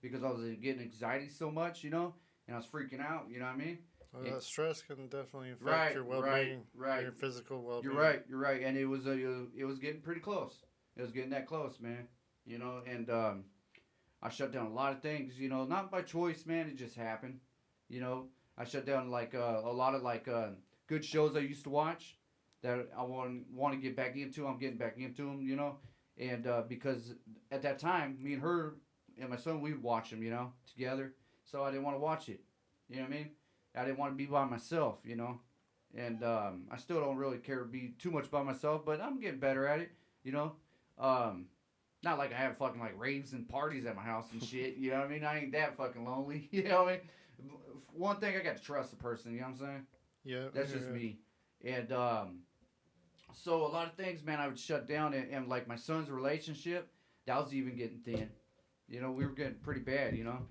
S1: because I was getting anxiety so much, you know, and I was freaking out. You know what I mean?
S3: Well, that stress can definitely affect your well-being, your physical well-being.
S1: You're right, and it was getting pretty close. It was getting that close, man. You know, and I shut down a lot of things. You know, not by choice, man. It just happened. You know, I shut down like a lot of like good shows I used to watch that I want to get back into. I'm getting back into them. You know, and because at that time, me and her and my son, we would watch them. You know, together. So I didn't want to watch it. You know what I mean? I didn't want to be by myself, you know, and I still don't really care to be too much by myself, but I'm getting better at it, you know. Not like I have fucking like raves and parties at my house and shit, you know what I mean? I ain't that fucking lonely, you know what I mean? One thing, I got to trust the person, you know what I'm saying?
S3: Yeah.
S1: That's just me. And so a lot of things, man, I would shut down, and like my son's relationship, that was even getting thin. You know, we were getting pretty bad, you know.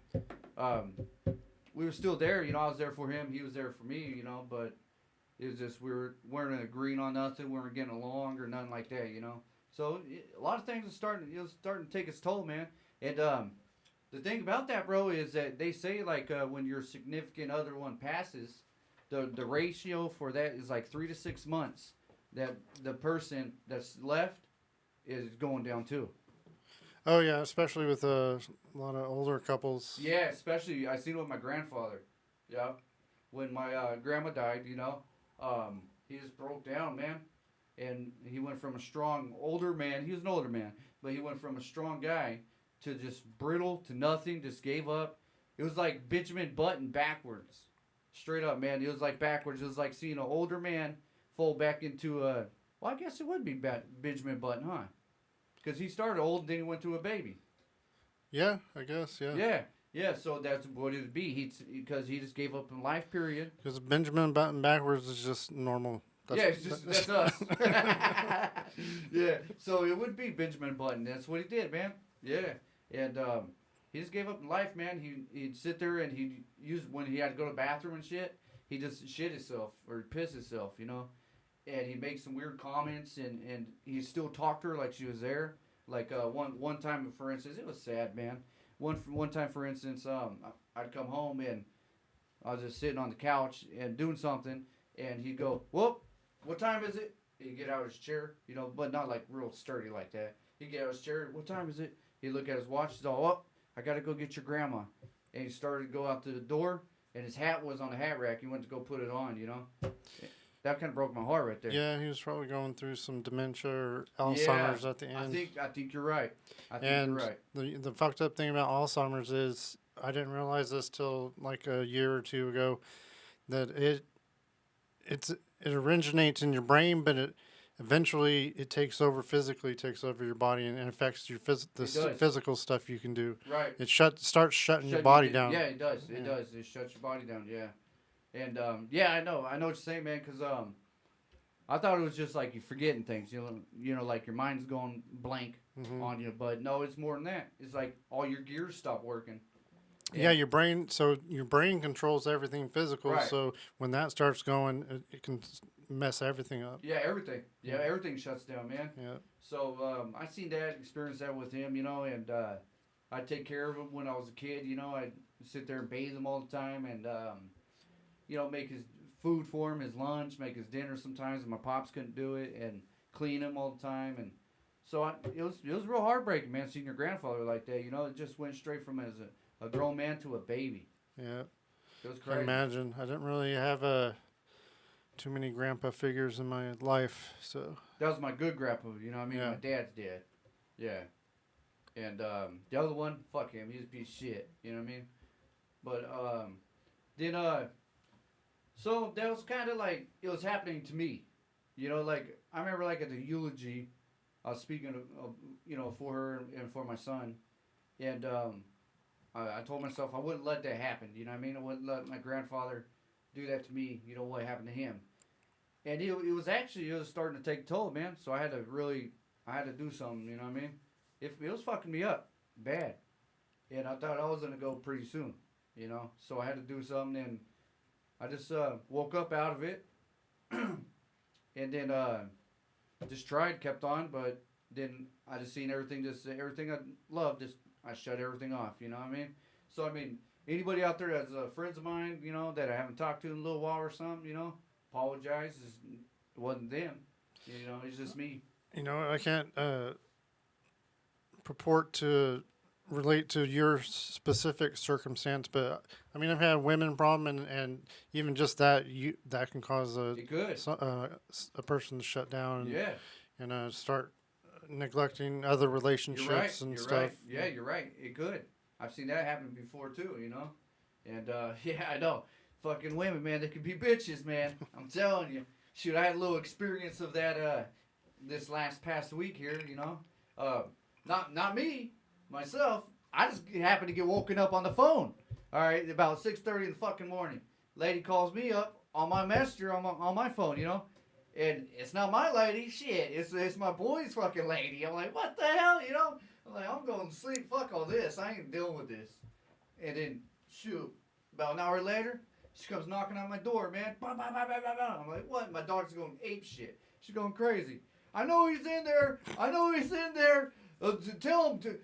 S1: We were still there, you know. I was there for him, he was there for me, you know. But it was just weren't agreeing on nothing, we weren't getting along or nothing like that, you know. So a lot of things was starting to take its toll, man. And the thing about that, bro, is that they say like when your significant other one passes, the ratio for that is like 3 to 6 months that the person that's left is going down too.
S3: Oh yeah, especially with a lot of older couples.
S1: Yeah, especially I seen it with my grandfather. Yeah, when my grandma died, you know, he just broke down, man, and he went from a strong older man. He was an older man, but he went from a strong guy to just brittle to nothing. Just gave up. It was like Benjamin Button backwards, straight up, man. It was like backwards. It was like seeing an older man fall back into a. Well, I guess it would be Benjamin Button, huh? Because he started old and then he went to a baby.
S3: Yeah, I guess, yeah.
S1: Yeah, so that's what it would be. Because he just gave up in life, period.
S3: Because Benjamin Button backwards is just normal.
S1: That's us. Yeah, so it would be Benjamin Button. That's what he did, man. Yeah, and he just gave up in life, man. He'd sit there and he'd use, when he had to go to the bathroom and shit, he just shit himself or piss himself, you know. And he'd make some weird comments, and he still talked to her like she was there. Like one time, for instance, it was sad, man. One time, for instance, I'd come home and I was just sitting on the couch and doing something, and he'd go, "Whoop, what time is it?" He'd get out of his chair, you know, but not like real sturdy like that. He'd get out of his chair. "What time is it?" He'd look at his watch. He's all, "Oh, I gotta go get your grandma." And he started to go out to the door, and his hat was on the hat rack. He went to go put it on, you know. That kind of broke my heart right there.
S3: Yeah, he was probably going through some dementia or Alzheimer's at the end.
S1: I think you're right. You're right.
S3: The fucked up thing about Alzheimer's is I didn't realize this till like a year or two ago that it originates in your brain, but it eventually takes over physically, takes over your body and affects your physical stuff you can do.
S1: Right.
S3: It starts shutting your body down.
S1: Yeah, it does. It does. It shuts your body down. Yeah. And yeah, I know what you're saying, man. Cause I thought it was just like you forgetting things, you know, like your mind's going blank on you. But no, it's more than that. It's like all your gears stop working.
S3: Yeah, your brain. So your brain controls everything physical.
S1: Right.
S3: So when that starts going, it can mess everything up.
S1: Yeah, everything. Yeah, everything shuts down, man.
S3: Yeah.
S1: So I seen that, experienced that with him, you know, and I'd take care of him when I was a kid. You know, I'd sit there and bathe him all the time, and you know, make his food for him, his lunch, make his dinner sometimes, and my pops couldn't do it, and clean him all the time, and so it was real heartbreaking, man, seeing your grandfather like that. You know, it just went straight from as a grown man to a baby.
S3: Yeah.
S1: It was
S3: I
S1: crazy.
S3: imagine. I didn't really have too many grandpa figures in my life, so.
S1: That was my good grandpa, you know what I mean?
S3: Yeah.
S1: My dad's dad. Yeah. And the other one, fuck him, he's a piece of shit, you know what I mean? But then so that was kind of like, it was happening to me. You know, like, I remember like at the eulogy, I was speaking of, you know, for her and for my son. And I told myself I wouldn't let that happen. You know what I mean? I wouldn't let my grandfather do that to me. You know what happened to him. And it was starting to take a toll, man. So I had to do something. You know what I mean? It was fucking me up bad. And I thought I was gonna go pretty soon. You know, so I had to do something, and I just woke up out of it, and then just tried, kept on, but then I just seen everything I loved, I shut everything off. You know what I mean? So I mean, anybody out there that's friends of mine, you know, that I haven't talked to in a little while or something, you know, apologize. It wasn't them. You know, it's just me.
S3: You know, I can't purport to relate to your specific circumstance, but I mean, I've had women problem, and even just that that can cause a person to shut down and start neglecting other relationships and stuff.
S1: Right. Yeah, you're right. It could. I've seen that happen before too. You know, and yeah, I know. Fucking women, man, they can be bitches, man. I'm telling you. Shoot, I had a little experience of that this past week here. You know, not me. Myself, I just happened to get woken up on the phone. All right, about 6:30 in the fucking morning. Lady calls me up on my messenger on my phone, you know, and it's not my lady. Shit, it's my boy's fucking lady. I'm like, what the hell, you know? I'm like, I'm going to sleep. Fuck all this. I ain't dealing with this. And then shoot, about an hour later, she comes knocking on my door, man. Bah, bah, bah, bah, bah, bah. I'm like, what? My daughter's going ape shit. She's going crazy. I know he's in there. Tell him to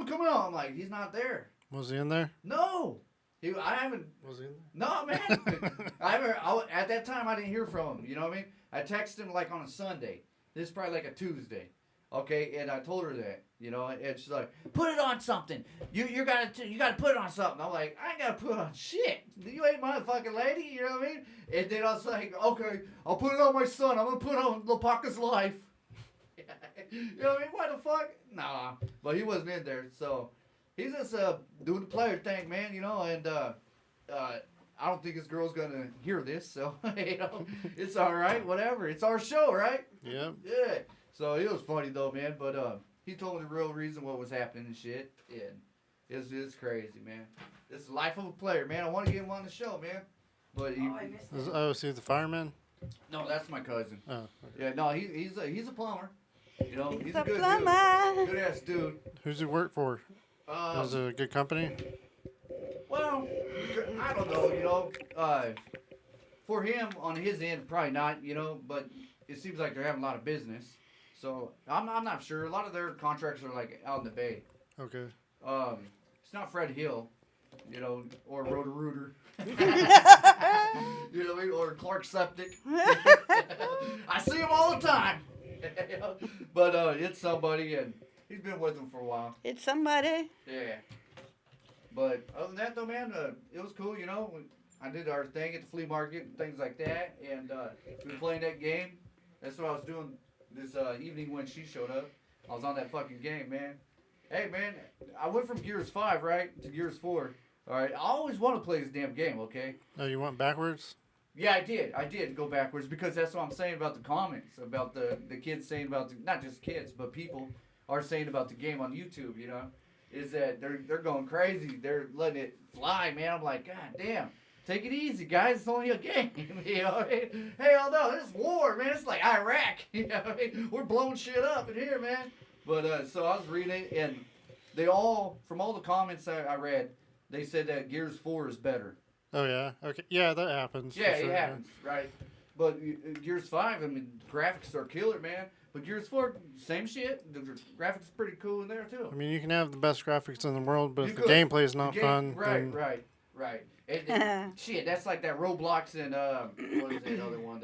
S1: come out. I'm like, he's not there.
S3: Was he in there?
S1: No. I haven't.
S3: Was he in there?
S1: No, man. At that time, I didn't hear from him. You know what I mean? I texted him like on a Sunday. This is probably like a Tuesday. Okay, and I told her that. You know, and she's like, put it on something. You gotta put it on something. I'm like, I ain't gotta put it on shit. You ain't my fucking lady. You know what I mean? And then I was like, okay, I'll put it on my son. I'm gonna put it on Lopaka's life. You know what I mean? Why the fuck? Nah. But he wasn't in there, so he's just doing the player thing, man, you know, and I don't think his girl's gonna hear this, so you know, it's alright, whatever. It's our show, right?
S3: Yeah.
S1: Yeah. So it was funny though, man, but he told me the real reason what was happening and shit. And it's crazy, man. It's the life of a player, man. I wanna get him on the show, man. But
S2: I missed it.
S3: Oh, is he the fireman?
S1: No, that's my cousin.
S3: Oh. Okay.
S1: Yeah, no, he's a plumber. You know, he's a good
S2: plumber.
S1: dude. Good ass dude.
S3: Who's he work for? Was it a good company?
S1: Well, I don't know, you know. For him, on his end, probably not, you know, but it seems like they're having a lot of business. So, I'm not sure. A lot of their contracts are, like, out in the Bay.
S3: Okay.
S1: It's not Fred Hill, you know, or Roto-Rooter. You know what I mean? Or Clark Septic. I see him all the time. You know? But it's somebody, and he's been with them for a while.
S2: It's somebody.
S1: Yeah. But other than that, though, man, it was cool, you know. I did our thing at the flea market and things like that, and we were playing that game. That's what I was doing this evening when she showed up. I was on that fucking game, man. Hey, man, I went from Gears 5, right, to Gears 4. All right, I always want to play this damn game, okay?
S3: Oh, you went backwards?
S1: Yeah, I did go backwards because that's what I'm saying about the comments, about the kids saying about, not just kids, but people are saying about the game on YouTube, you know, is that they're going crazy. They're letting it fly, man. I'm like, God damn, take it easy, guys. It's only a game, you know. Hey, although this war, man, it's like Iraq, you know. We're blowing shit up in here, man. But so I was reading it, and they all, from all the comments I read, they said that Gears 4 is better.
S3: Oh, yeah? Okay. Yeah, that happens.
S1: Yeah,
S3: sure,
S1: it happens, right? But Gears 5, I mean, graphics are killer, man. But Gears 4, same shit. The graphics are pretty cool in there, too.
S3: I mean, you can have the best graphics in the world, but if the gameplay is not fun...
S1: Right. And shit, that's like that Roblox and, what is the other one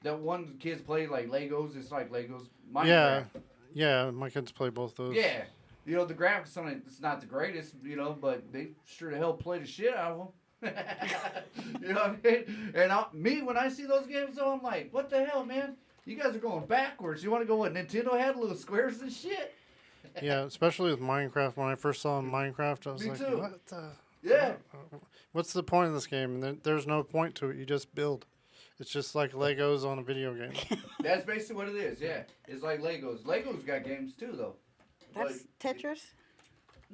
S1: that one kids play, like Legos. It's like Legos. Minecraft.
S3: Yeah, my kids play both those.
S1: Yeah. You know, the graphics on it, it's not the greatest, you know, but they sure the hell play the shit out of them. You know what I mean? And when I see those games, though, I'm like, what the hell, man? You guys are going backwards. You want to go what Nintendo had, little squares and shit?
S3: Yeah, especially with Minecraft. When I first saw Minecraft, I was
S1: Me
S3: like,
S1: too.
S3: what the...
S1: Yeah.
S3: What's the point of this game? And there's no point to it. You just build. It's just like Legos on a video game.
S1: That's basically what it is, yeah. It's like Legos. Legos got games, too, though.
S2: That's Tetris?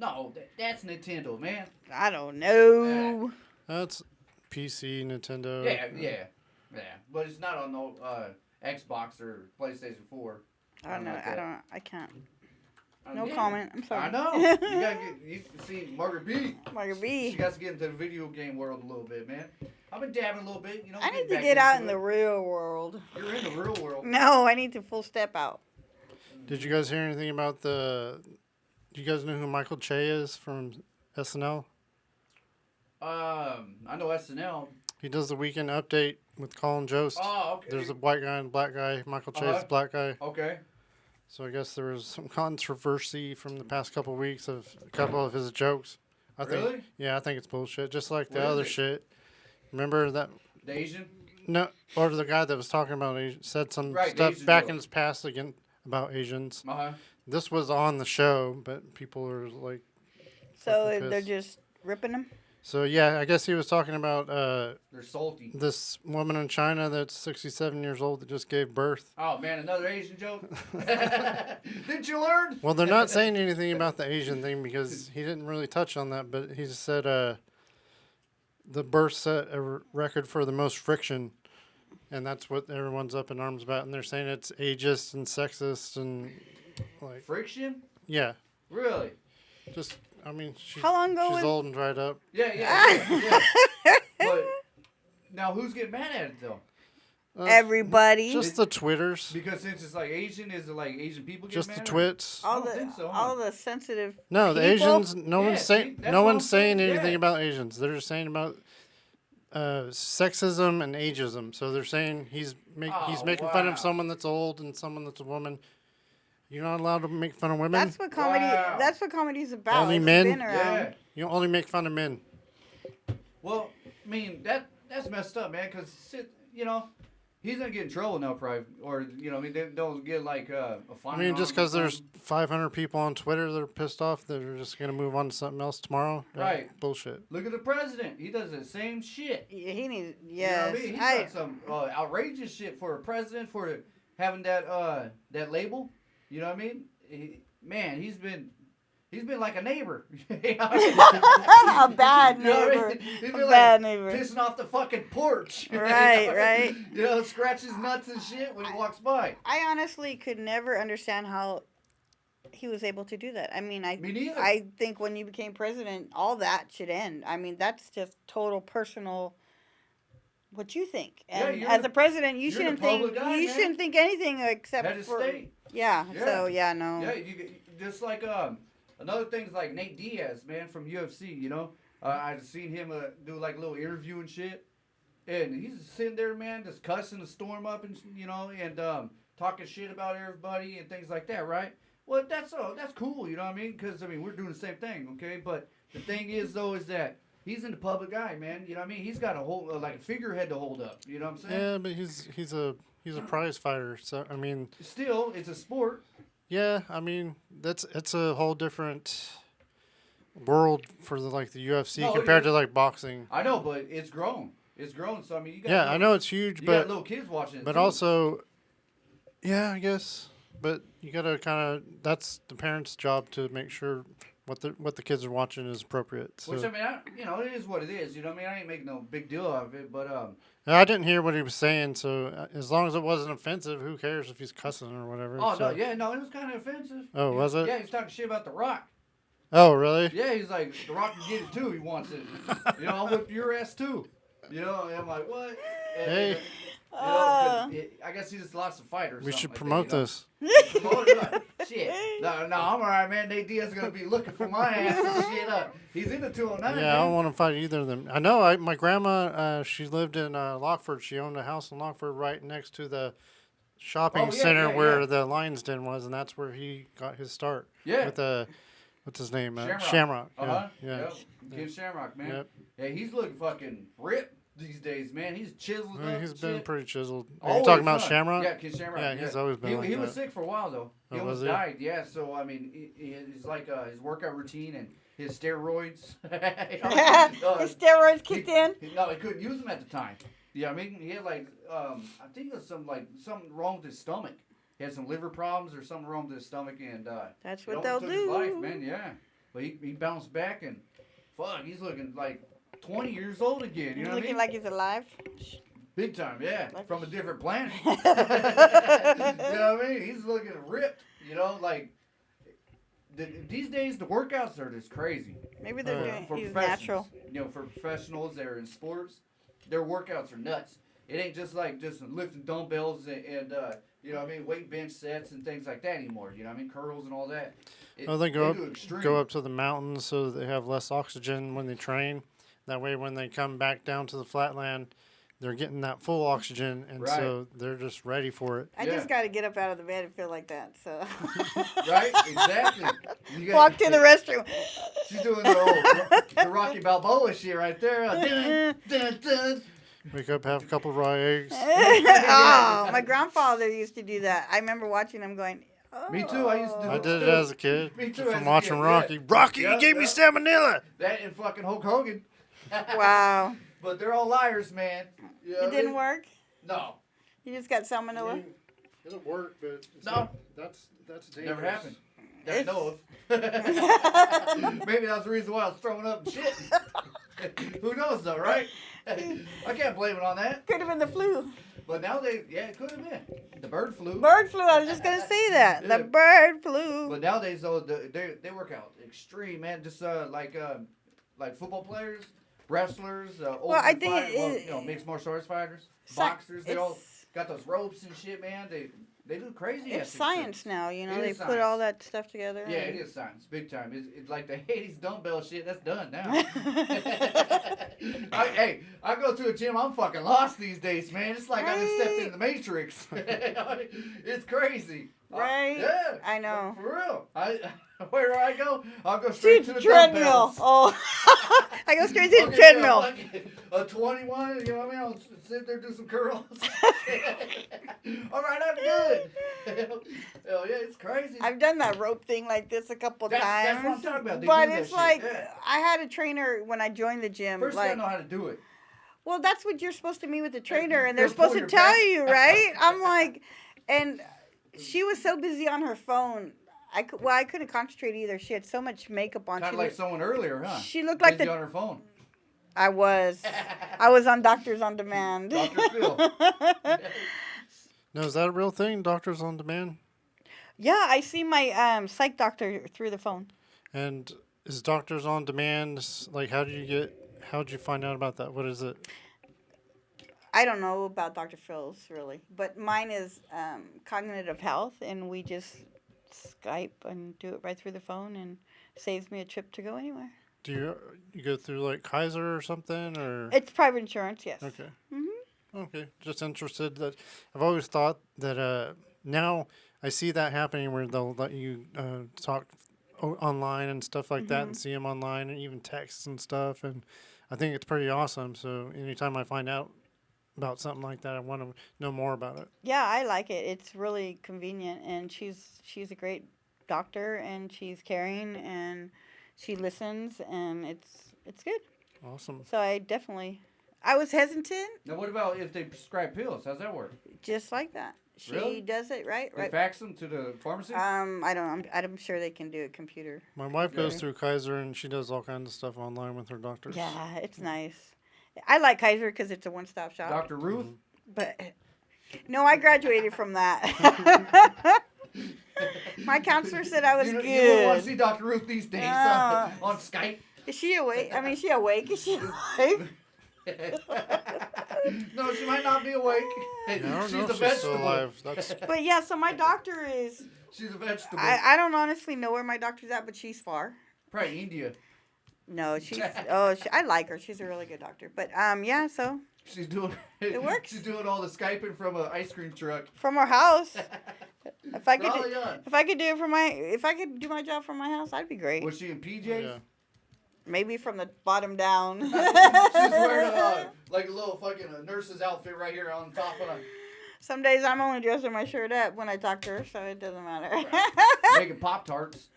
S1: No, that's Nintendo, man.
S2: I don't know.
S3: That's PC, Nintendo.
S1: Yeah. But it's not on no Xbox or PlayStation 4.
S2: I don't know.
S1: Like that.
S2: I can't.
S1: I
S2: No
S1: get it.
S2: comment. I'm sorry.
S1: I know. You gotta you see Margaret B.
S2: Margaret B.
S1: She got to get into the video game world a little bit, man. I've been dabbing a little bit, you know.
S2: I need
S1: getting
S2: to
S1: back
S2: get out in
S1: into
S2: the
S1: it.
S2: real world.
S1: You're in the real world.
S2: No, I need to full step out.
S3: Did you guys hear anything about the? Do you guys know who Michael Che is from SNL?
S1: I know SNL.
S3: He does the weekend update with Colin Jost.
S1: Oh, okay.
S3: There's a white guy and a black guy. Michael Che is the black guy.
S1: Okay.
S3: So I guess there was some controversy from the past couple of weeks of a couple of his jokes. I
S1: Really?
S3: think, yeah, I think it's bullshit. Just like the
S1: What is
S3: other
S1: it?
S3: shit. Remember that?
S1: The Asian?
S3: No, or the guy that was talking about said some
S1: Right, the
S3: stuff
S1: Asian
S3: back
S1: joke.
S3: in his past again about Asians.
S1: Uh-huh.
S3: This was on the show, but people are like.
S2: So
S3: fucking
S2: they're
S3: pissed.
S2: just ripping them?
S3: So yeah, I guess he was talking about
S1: They're salty.
S3: this woman in China that's 67 years old that just gave birth.
S1: Oh, man, another Asian joke? Didn't you learn?
S3: Well, they're not saying anything about the Asian thing because he didn't really touch on that, but he just said the birth set a record for the most friction, and that's what everyone's up in arms about, and they're saying it's ageist and sexist and like
S1: Friction?
S3: yeah,
S1: Really?
S3: just I mean she's,
S2: How long ago
S3: she's
S2: was-
S3: old and dried up.
S1: Yeah. But now who's getting mad at it, though?
S2: Everybody.
S3: Just the Twitters,
S1: Because since it's like Asian, is it like Asian people get
S3: just
S1: mad?
S3: the
S1: or-
S3: twits.
S2: all
S1: I don't think so, huh?
S2: all the sensitive
S3: No, the
S2: people?
S3: Asians. No
S1: Yeah,
S3: one's
S1: see,
S3: saying.
S1: that's
S3: No
S1: what
S3: one's
S1: I'm
S3: saying
S1: saying,
S3: anything
S1: yeah.
S3: about Asians. They're just saying about sexism and ageism. So they're saying he's
S1: Oh,
S3: making fun
S1: wow.
S3: of someone that's old and someone that's a woman. You're not allowed to make fun of women.
S2: That's what comedy.
S1: Wow.
S2: That's what comedy's about.
S3: Only
S2: It's
S3: men?
S2: been around.
S1: Yeah.
S3: You only make fun of men.
S1: Well, I mean, that's messed up, man, because, you know, he's going to get in trouble now, probably. Or, you know, I mean, they'll get, like, a fine.
S3: I mean, just
S1: on
S3: because
S1: them.
S3: there's 500 people on Twitter that are pissed off, they're just gonna move on to something else tomorrow. Yeah,
S1: Right.
S3: bullshit.
S1: Look at the president. He does the same shit.
S2: Yeah, he needs.
S1: You know what
S2: Yes.
S1: I mean? He's done some outrageous shit for a president for having that label. You know what I mean? Man, he's been like a neighbor. You know what I mean?
S2: A bad
S1: You know what I
S2: neighbor.
S1: mean? He's
S2: A
S1: been
S2: bad
S1: like
S2: neighbor.
S1: pissing off the fucking porch.
S2: Right,
S1: You know?
S2: right.
S1: You know, scratch his nuts and shit when he walks by.
S2: I honestly could never understand how he was able to do that. I mean,
S1: Me neither.
S2: I think when you became president, all that should end. I mean, that's just total personal. What you think,
S1: Yeah,
S2: and
S1: you're
S2: as
S1: the-
S2: a president, you
S1: you're the
S2: shouldn't think
S1: public eye,
S2: you
S1: man.
S2: shouldn't think anything except
S1: Head of
S2: for
S1: state.
S2: yeah.
S1: Yeah.
S2: So yeah, no.
S1: Yeah, you just like another thing's like Nate Diaz, man, from UFC. You know, I've seen him do like a little interview and shit, and he's sitting there, man, just cussing the storm up and you know, and talking shit about everybody and things like that, right? Well, that's cool, you know what I mean? Because I mean, we're doing the same thing, okay? But the thing is, though, is that he's in the public eye, man. You know what I mean? He's got a whole like a figurehead to hold up. You know what I'm saying?
S3: Yeah, but he's a prize fighter. So I mean,
S1: Still, it's a sport.
S3: yeah, I mean it's a whole different world for the UFC
S1: No, it
S3: compared to
S1: is.
S3: like boxing.
S1: I know, but it's grown. It's grown. So I mean, you got
S3: Yeah,
S1: little,
S3: I know it's huge,
S1: you got
S3: but
S1: little kids watching it.
S3: but
S1: too.
S3: also, yeah, I guess. But you gotta kind of that's the parents' job to make sure what the kids are watching is appropriate. So
S1: Which I mean, you know, it is what it is. You know what I mean? I ain't making no big deal out of it, but
S3: I didn't hear what he was saying, so as long as it wasn't offensive, who cares if he's cussing or whatever.
S1: oh
S3: so.
S1: no, yeah, no, it was kind of offensive.
S3: Oh, was it?
S1: Yeah, he was talking shit about The Rock.
S3: Oh, really?
S1: Yeah, he's like, The Rock can get it too. He wants it. You know, I'll whip your ass too. You know, and I'm like, what? And,
S3: Hey.
S1: you know, 'cause I guess he just lost a fight or
S3: We
S1: something.
S3: should
S1: like
S3: promote
S1: that, you know?
S3: this.
S1: Promote it up. Shit. No, I'm all right, man. Nate Diaz is gonna be looking for my ass and shit up. He's in the 209.
S3: Yeah, I don't
S1: man.
S3: want to fight either of them. I know. My grandma, she lived in Lockford. She owned a house in Lockford right next to the shopping
S1: Oh, yeah,
S3: center
S1: yeah,
S3: where
S1: yeah.
S3: the Lions Den was, and that's where he got his start.
S1: Yeah.
S3: With what's his name?
S1: Shamrock.
S3: Shamrock.
S1: Uh-huh.
S3: Yeah.
S1: Yep. Ken Shamrock, man.
S3: Yep.
S1: Yeah, he's looking fucking ripped these days, man. He's chiseled
S3: I mean,
S1: up.
S3: he's
S1: and
S3: been
S1: shit.
S3: pretty chiseled. Are you
S1: Always,
S3: talking about
S1: huh?
S3: Shamrock?
S1: Yeah, Ken Shamrock.
S3: Yeah, he's always been like
S1: He was
S3: that.
S1: sick for a while though. He
S3: Oh,
S1: almost
S3: was he?
S1: died. Yeah, so I mean, he's like his workout routine and his steroids.
S2: His steroids kicked in.
S1: No, he couldn't use them at the time. Yeah, I mean, he had like I think it was something wrong with his stomach. He had some liver problems or something wrong with his stomach, and
S2: That's
S1: it
S2: what
S1: almost
S2: they'll
S1: took his life,
S2: do.
S1: man. Yeah. But he bounced back and fuck, he's looking like 20 years old again. You know what I
S2: Looking
S1: mean?
S2: like he's alive.
S1: Big time, yeah.
S2: Like
S1: From
S2: a
S1: a different planet. You know what I mean? He's looking ripped. You know, like these days the workouts are just crazy.
S2: Maybe they're doing
S1: For
S2: he's
S1: professionals.
S2: natural.
S1: You know, for professionals that are in sports, their workouts are nuts. It ain't just like just lifting dumbbells and you know what I mean, weight bench sets and things like that anymore. You know what I mean, curls and all that.
S3: They
S1: do extreme.
S3: go up to the mountains so they have less oxygen when they train. That way, when they come back down to the flatland, they're getting that full oxygen, and
S1: Right.
S3: so they're just ready for it.
S2: I just got to get up out of the bed and feel like that. So.
S1: Right? Exactly.
S2: Walk to the restroom.
S1: She's doing the Rocky Balboa shit right there. Dun, dun, dun.
S3: Wake up, have a couple raw eggs.
S2: Oh, my grandfather used to do that. I remember watching him going. Oh.
S1: Me too. I used to do
S3: I did it as a kid.
S1: Me too,
S3: From
S1: as a
S3: watching
S1: kid,
S3: Rocky.
S1: yeah.
S3: Rocky,
S1: Yep,
S3: you gave me
S1: yep.
S3: salmonella.
S1: That and fucking Hulk Hogan.
S2: Wow.
S1: But they're all liars, man. You know
S2: It
S1: what I
S2: didn't
S1: mean?
S2: work?
S1: No.
S2: You just got salmonella?
S3: It'll work, but
S1: No.
S3: That's dangerous.
S1: Never happened. That I
S2: It's-
S1: know of. Maybe that's the reason why I was throwing up and shit. Who knows though, right? I can't blame it on that.
S2: Could have been the flu.
S1: But now it could have been. The bird flu.
S2: Bird flu. I was just going to say that.
S1: Yeah.
S2: The bird flu.
S1: But nowadays though, they work out extreme, man. Just like football players, wrestlers,
S2: Well, I think
S1: mixed martial arts fighters,
S2: Sci-
S1: boxers. They all
S2: it's-
S1: got those ropes and shit, man. They do crazy.
S2: It's
S1: ass
S2: science
S1: shit.
S2: now, you know.
S1: It
S2: They
S1: is
S2: put
S1: science.
S2: all that stuff together.
S1: Yeah, it is science, big time. It's like the 80s dumbbell shit. That's done now. I go to a gym. I'm fucking lost these days, man. It's like I just stepped
S2: Right.
S1: in the Matrix. It's crazy.
S2: Right?
S1: Yeah.
S2: I know.
S1: For real. Where do I go? I'll go straight to the
S2: treadmill.
S1: dumbbells.
S2: Oh, I go straight to
S1: I'll
S2: the
S1: get me
S2: treadmill.
S1: A 21, you know what I mean? I'll sit there, do some curls. All right, I'm good. Hell yeah, it's crazy.
S2: I've done that rope thing like this a couple
S1: That's
S2: times.
S1: what I'm talking about. They
S2: But
S1: do that
S2: it's
S1: shit,
S2: like
S1: yeah.
S2: I had a trainer when I joined the gym.
S1: First,
S2: like,
S1: I know how to do it.
S2: well, that's what you're supposed to meet with the trainer, and
S1: They'll
S2: they're supposed
S1: pull
S2: to
S1: your
S2: tell
S1: back.
S2: you, right? I'm like, and she was so busy on her phone. I couldn't concentrate either. She had so much makeup on.
S1: Kind
S2: She
S1: of like
S2: looked-
S1: someone earlier, huh?
S2: She looked like
S1: Busy
S2: the.
S1: on her phone.
S2: I was on Doctors on Demand.
S1: Dr. Phil.
S3: Now, is that a real thing, Doctors on Demand?
S2: Yeah, I see my psych doctor through the phone.
S3: And is Doctors on Demand, like, how'd you find out about that? What is it?
S2: I don't know about Dr. Phil's really, but mine is cognitive health, and we just Skype and do it right through the phone, and saves me a trip to go anywhere.
S3: Do you go through, like, Kaiser or something, or?
S2: It's private insurance, yes.
S3: Okay.
S2: Mhm.
S3: Okay. Just interested that I've always thought that now I see that happening where they'll let you talk online and stuff like that, and see them online, and even texts and stuff, and I think it's pretty awesome. So anytime I find out about something like that, I want to know more about it.
S2: Yeah, I like it. It's really convenient, and she's a great doctor, and she's caring, and she listens, and it's good.
S3: Awesome.
S2: So I was hesitant,
S1: Now, what about if they prescribe pills? How's that work?
S2: just like that. She
S1: Really?
S2: does it right.
S1: They fax them to the pharmacy?
S2: I'm sure they can do a computer.
S3: My wife goes
S2: Yeah.
S3: through Kaiser, and she does all kinds of stuff online with her doctors.
S2: Yeah, it's nice. I like Kaiser because it's a one-stop shop.
S1: Dr. Ruth?
S2: But no, I graduated from that. My counselor said I was
S1: You don't want to see
S2: good.
S1: Dr. Ruth these days
S2: No.
S1: on Skype.
S2: Is she awake? I mean, is she awake? Is she alive?
S1: No, she might not be awake.
S3: I don't
S1: She's
S3: know
S1: a
S3: if she's
S1: vegetable.
S3: still alive. That's
S2: But yeah, so my doctor is.
S1: She's a vegetable.
S2: I don't honestly know where my doctor's at, but she's far.
S1: Probably India.
S2: No, she's. I like her. She's a really good doctor. But yeah, so
S1: She's doing
S2: It works.
S1: She's doing all the Skyping from an ice cream truck.
S2: from her house, if I could,
S1: Probably on.
S2: if I could do it from if I could do my job from my house, that'd be great.
S1: Was she in PJs?
S3: yeah.
S2: Maybe from the bottom down.
S1: She's wearing like a little fucking nurse's outfit right here on top of her.
S2: Some days I'm only dressing my shirt up when I talk to her, so it doesn't matter.
S1: Making Pop-Tarts.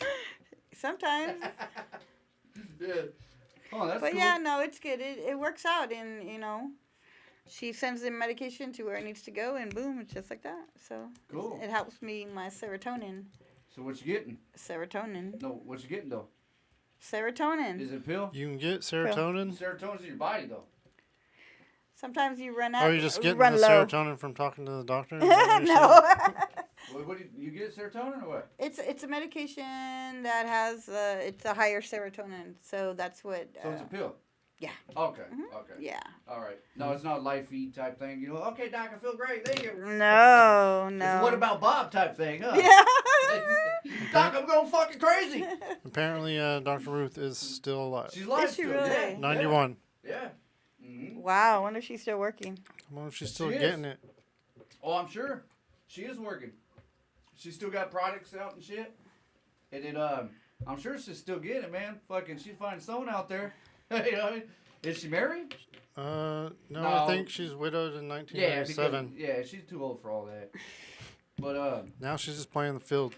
S2: Sometimes.
S1: Yeah. Oh, that's
S2: But
S1: cool.
S2: yeah, no, it's good. It works out, and she sends the medication to where it needs to go, and boom, it's just like that. So
S1: Cool.
S2: it helps me my serotonin.
S1: So what you getting?
S2: Serotonin.
S1: No, what you getting though?
S2: Serotonin.
S1: Is it a pill?
S3: You can get serotonin.
S1: Serotonin's in your body though.
S2: Sometimes you run out.
S3: Or are you just getting
S2: run
S3: the
S2: low.
S3: serotonin from talking to the doctor? Is that what you're
S2: No.
S1: What do you get serotonin or what?
S2: It's a medication that has it's a higher serotonin, so that's what.
S1: So it's a pill.
S2: Yeah.
S1: Okay.
S2: Mhm.
S1: Okay.
S2: Yeah.
S1: All right. No, it's not a life feed type thing. You know, okay, doc, I feel great. Thank you.
S2: No,
S1: It's
S2: no.
S1: a what about Bob type thing, huh?
S2: Yeah.
S1: Doc, I'm going fucking crazy.
S3: Apparently, Dr. Ruth is still alive.
S1: She's alive
S2: Is she
S1: still.
S2: really?
S1: Yeah.
S3: 91.
S1: Yeah. Mm-hmm.
S2: Wow, I wonder if she's still working.
S3: I wonder if she's still
S1: She is.
S3: getting it.
S1: Oh, I'm sure. She is working. She's still got products out and shit. And then, I'm sure she's still getting it, man. Fucking, she's finding someone out there. You know what I mean? Is she married?
S3: No,
S1: No.
S3: I think she's widowed in
S1: Yeah,
S3: 1997.
S1: yeah, she's too old for all that. But,
S3: Now she's just playing the field.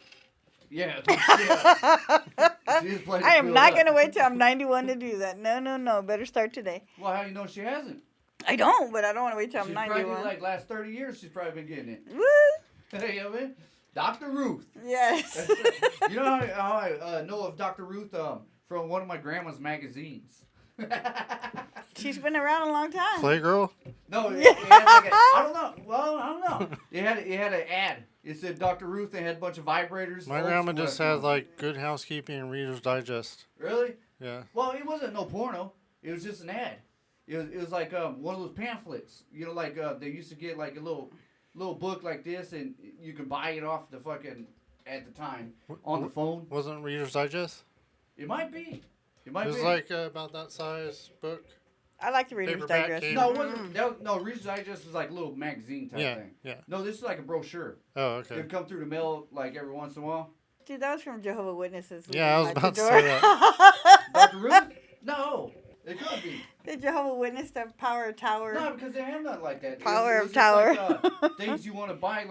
S1: yeah. Yeah. She is playing
S2: I
S1: the
S2: am
S1: field
S2: not
S1: up.
S2: going to wait till I'm 91 to do that. No. Better start today.
S1: Well, how do you know she hasn't?
S2: I don't, but I don't want to wait till I'm
S1: She's
S2: 91.
S1: probably like last 30 years she's probably been getting it.
S2: Woo!
S1: You know what I mean? Dr. Ruth.
S2: Yes.
S1: You know how I know of Dr. Ruth from one of my grandma's magazines.
S2: She's been around a long time.
S3: Playgirl?
S1: No, it had like I don't know. Well, I don't know. It had an ad. It said Dr. Ruth. They had a bunch of vibrators.
S3: My
S1: old
S3: grandma
S1: school,
S3: just
S1: I
S3: had
S1: think.
S3: like Good Housekeeping and Reader's Digest.
S1: Really?
S3: Yeah.
S1: Well, it wasn't no porno. It was just an ad. It was like one of those pamphlets. You know, like they used to get like a little book like this, and you could buy it off the fucking at the time on the phone.
S3: Wasn't Reader's Digest?
S1: It might be. It
S3: It
S1: might
S3: was
S1: be.
S3: like about that size book.
S2: I like the Reader's
S3: Paperback
S2: Digest.
S3: came-
S1: No, it wasn't. No, Reader's Digest was like a little magazine type
S3: Yeah,
S1: thing.
S3: yeah.
S1: No, this is like a brochure.
S3: Oh,
S1: It
S3: okay.
S1: would come through the mail like every once in a while.
S2: Dude, that was from Jehovah's Witnesses.
S3: Yeah, I was
S2: leaving
S3: about
S2: the
S3: to
S2: door.
S3: say that.
S1: Dr. Ruth? No, it could be.
S2: The Jehovah's Witness, the Power Tower.
S1: No, because they have nothing like that.
S2: Power
S1: It was
S2: of
S1: just
S2: Tower.
S1: Like, things you want to buy,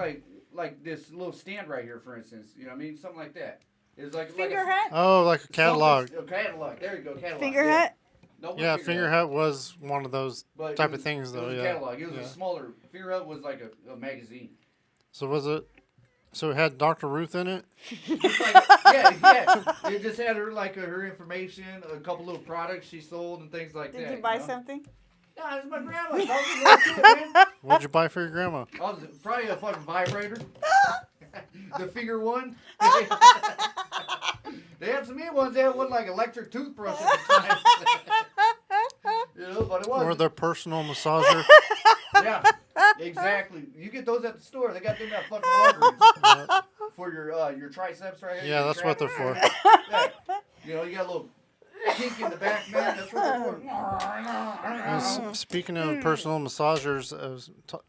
S1: like this little stand right here, for instance. You know what I mean? Something like that. It was like
S2: Finger
S1: like
S2: Hut?
S3: Oh, like a catalog.
S1: A catalog. There you go. Catalog.
S2: Finger
S1: yeah.
S2: Hut?
S1: No,
S3: Yeah, Finger Hut was one of those
S1: But
S3: type
S1: it was,
S3: of things,
S1: it
S3: though.
S1: was a
S3: Yeah.
S1: catalog. It was
S3: Yeah.
S1: a smaller. Finger Hut was like a magazine.
S3: So was it? So it had Dr. Ruth in it.
S1: Just like, yeah. It just had her her information, a couple little products she sold, and things like that.
S2: Did you buy
S1: know?
S2: something?
S1: Nah, it's my grandma. I was a little kid, man.
S3: What'd you buy for your grandma?
S1: I was probably a fucking vibrator. The Figure one. They had some mean ones. They had one like electric toothbrush at the time. You know, but it was.
S3: Or their personal massager?
S1: Yeah, exactly. You get those at the store. They got them at fucking Walgreens for your triceps right here.
S3: Yeah,
S1: your
S3: that's what they're
S1: trap.
S3: for.
S1: Yeah. You know, you got a little kink in the back, man. That's what they're for.
S3: Speaking of personal massagers,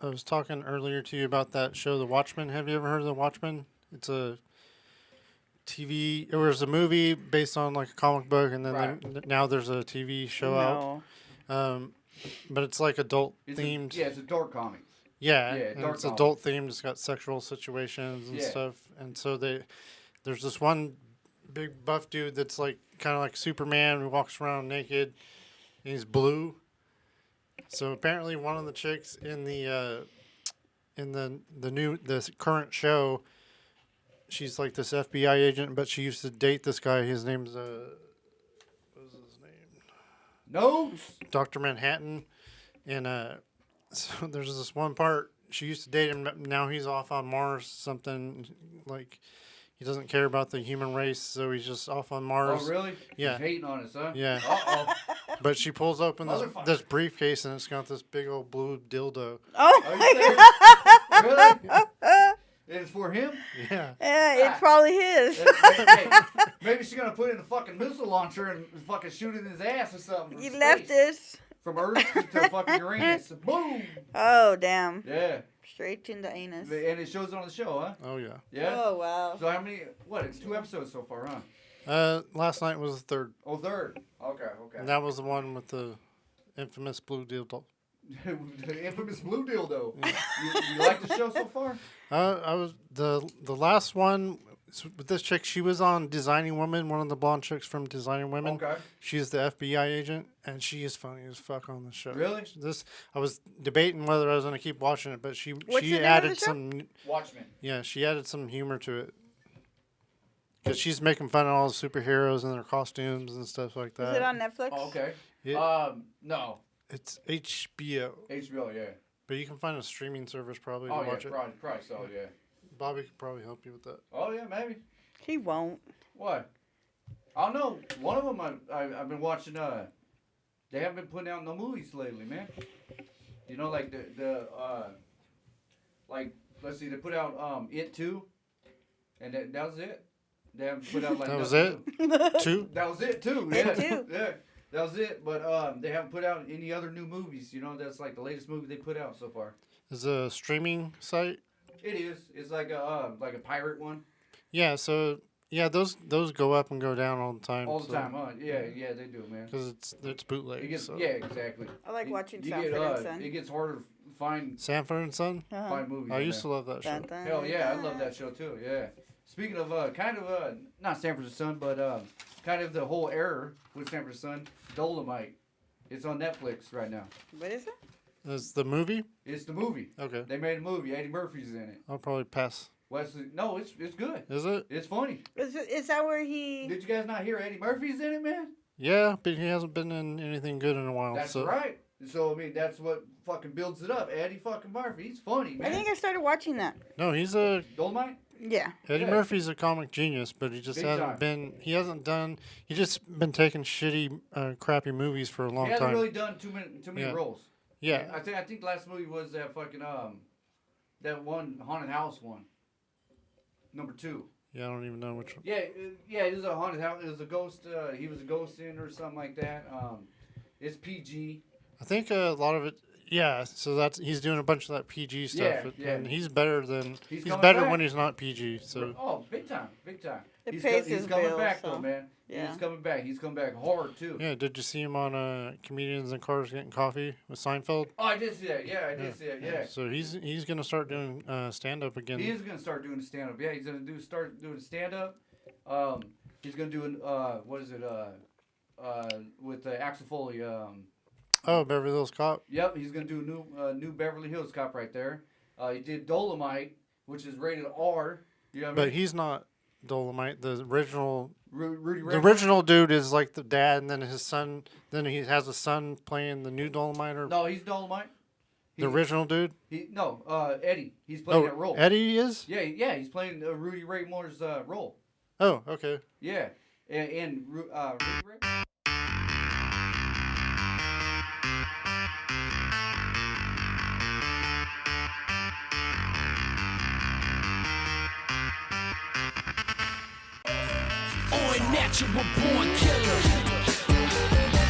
S3: I was talking earlier to you about that show, The Watchmen. Have you ever heard of The Watchmen? It's a TV. It was a movie based on like a comic book, and then
S1: Right.
S3: now there's a TV show
S2: No.
S3: out. But it's like adult
S1: It's
S3: themed.
S1: it's a dark comic.
S3: Yeah,
S1: Yeah,
S3: and
S1: dark
S3: it's
S1: comic.
S3: adult themed. It's got sexual situations and
S1: Yeah.
S3: stuff. And so there's this one big buff dude that's like kind of like Superman who walks around naked. And he's blue. So apparently, one of the chicks in the current show, she's like this FBI agent, but she used to date this guy. His name's what was his name?
S1: No.
S3: Dr. Manhattan, and so there's this one part she used to date him. Now he's off on Mars, something like he doesn't care about the human race, so he's just off on Mars.
S1: Oh, really?
S3: Yeah.
S1: He's hating on us, huh?
S3: Yeah.
S1: Uh-oh.
S3: But she pulls open
S1: Motherfucker.
S3: this briefcase, and it's got this big old blue dildo.
S2: Oh,
S1: Are
S2: my
S1: you serious? Really? It's for him?
S3: Yeah.
S2: Yeah, it's probably his.
S1: Hey, maybe she's gonna put it in a fucking missile launcher and fucking shoot it in his ass or something.
S2: You
S1: from
S2: left
S1: space.
S2: this.
S1: From Earth to fucking Uranus. Boom!
S2: Oh, damn.
S1: Yeah.
S2: Straight in the anus.
S1: And it shows it on the show, huh?
S3: Oh yeah.
S1: Yeah?
S2: Oh, wow.
S1: So how many, it's 2 episodes so far, huh?
S3: Last night was the third,
S1: Oh, third. Okay.
S3: and that was the one with the infamous blue dildo.
S1: The infamous blue dildo. You like the show so far?
S3: I was the last one with this chick. She was on Designing Women, one of the blonde chicks from Designing Women.
S1: Okay.
S3: She's the FBI agent, and she is funny as fuck on the show.
S1: Really?
S3: I was debating whether I was going to keep watching it, but
S2: What's the
S3: she
S2: name of
S3: added
S2: the show?
S3: some.
S1: Watchmen.
S3: Yeah, she added some humor to it. Because she's making fun of all the superheroes and their costumes and stuff like that.
S2: Is it on Netflix?
S1: Oh, okay. No.
S3: It's HBO.
S1: HBO, yeah.
S3: But you can find a streaming service probably to
S1: Oh, yeah,
S3: watch it.
S1: probably so, yeah.
S3: Bobby could probably help you with that.
S1: Oh, yeah, maybe.
S2: He won't.
S1: What? I don't know. One of them I've been watching, they haven't been putting out no movies lately, man. You know, like like, let's see, they put out, It 2, and that was it. They haven't put out, like...
S3: That was it? 2?
S1: That was it, too.
S2: It
S1: Yeah.
S2: too.
S1: Yeah. That was it, but they haven't put out any other new movies. You know, that's like the latest movie they put out so far.
S3: Is it a streaming site?
S1: It is. It's like a pirate one.
S3: Yeah, so... Yeah, those go up and go down all the time.
S1: All the time, huh? Yeah, they do, man.
S3: Because it's bootleg.
S1: It gets,
S3: so.
S1: Yeah, exactly.
S2: I like watching
S1: you
S2: Sanford and Son.
S1: It gets harder to find
S3: Sanford and Son?
S1: find movies.
S3: I used to love that show.
S2: Dun, dun,
S1: Hell yeah, I
S2: dun.
S1: love that show too. Yeah. Speaking of not Sanford and Son, but kind of the whole era with Sanford and Son, Dolomite. It's on Netflix right now.
S2: What is it?
S3: Is the movie?
S1: It's the movie.
S3: Okay.
S1: They made a movie. Eddie Murphy's in it.
S3: I'll probably pass.
S1: Wesley, no, it's good.
S3: Is it?
S1: It's funny.
S2: Is that where he...
S1: Did you guys not hear Eddie Murphy's in it, man?
S3: Yeah, but he hasn't been in anything good in a while.
S1: That's
S3: so.
S1: right. So, I mean, that's what fucking builds it up. Eddie fucking Murphy. He's funny, man.
S2: I think I started watching that.
S3: No, he's a...
S1: Dolomite?
S2: Yeah.
S3: Eddie
S1: Yeah.
S3: Murphy's a comic genius, but he just
S1: Big
S3: hasn't
S1: time.
S3: been... He hasn't done... He just been taking shitty, crappy movies for a long
S1: He hasn't
S3: time.
S1: really done too many
S3: Yeah.
S1: roles.
S3: Yeah.
S1: I think the last movie was that fucking that one haunted house one. Number 2.
S3: Yeah, I don't even know which one.
S1: Yeah, it was a haunted house. It was a ghost. He was a ghost in or something like that. It's PG.
S3: I think a lot of it... Yeah, so he's doing a bunch of that PG stuff.
S1: Yeah.
S3: And he's better than...
S1: He's
S3: He's
S1: coming
S3: better
S1: back.
S3: when he's not PG, so...
S1: Oh, big time.
S2: It
S1: He's
S2: pays
S1: he's
S2: his
S1: coming
S2: bills,
S1: back
S2: so,
S1: though, man.
S2: yeah.
S1: He's coming back. He's coming back hard too.
S3: Yeah, did you see him on Comedians in Cars Getting Coffee with Seinfeld?
S1: Oh, I did see that. Yeah, I did see that. Yeah.
S3: So he's gonna start doing stand-up again.
S1: He is gonna start doing stand up. Yeah, he's gonna start doing stand up. He's gonna do what is it? With Axel Foley.
S3: Oh, Beverly Hills Cop?
S1: Yep, he's gonna do a new Beverly Hills Cop right there. He did Dolomite, which is rated R. You know what I
S3: But
S1: mean?
S3: he's not Dolomite. The original
S1: Rudy
S3: the
S1: Ray.
S3: original dude is like the dad, and then his son. Then he has a son playing the new Dolomite, or
S1: No, he's Dolomite.
S3: the original dude.
S1: Eddie. He's playing that role.
S3: Eddie is.
S1: Yeah, he's playing Rudy Ray Moore's role.
S3: Oh, okay.
S1: Yeah, and Rudy Ray.
S4: Natural born killer.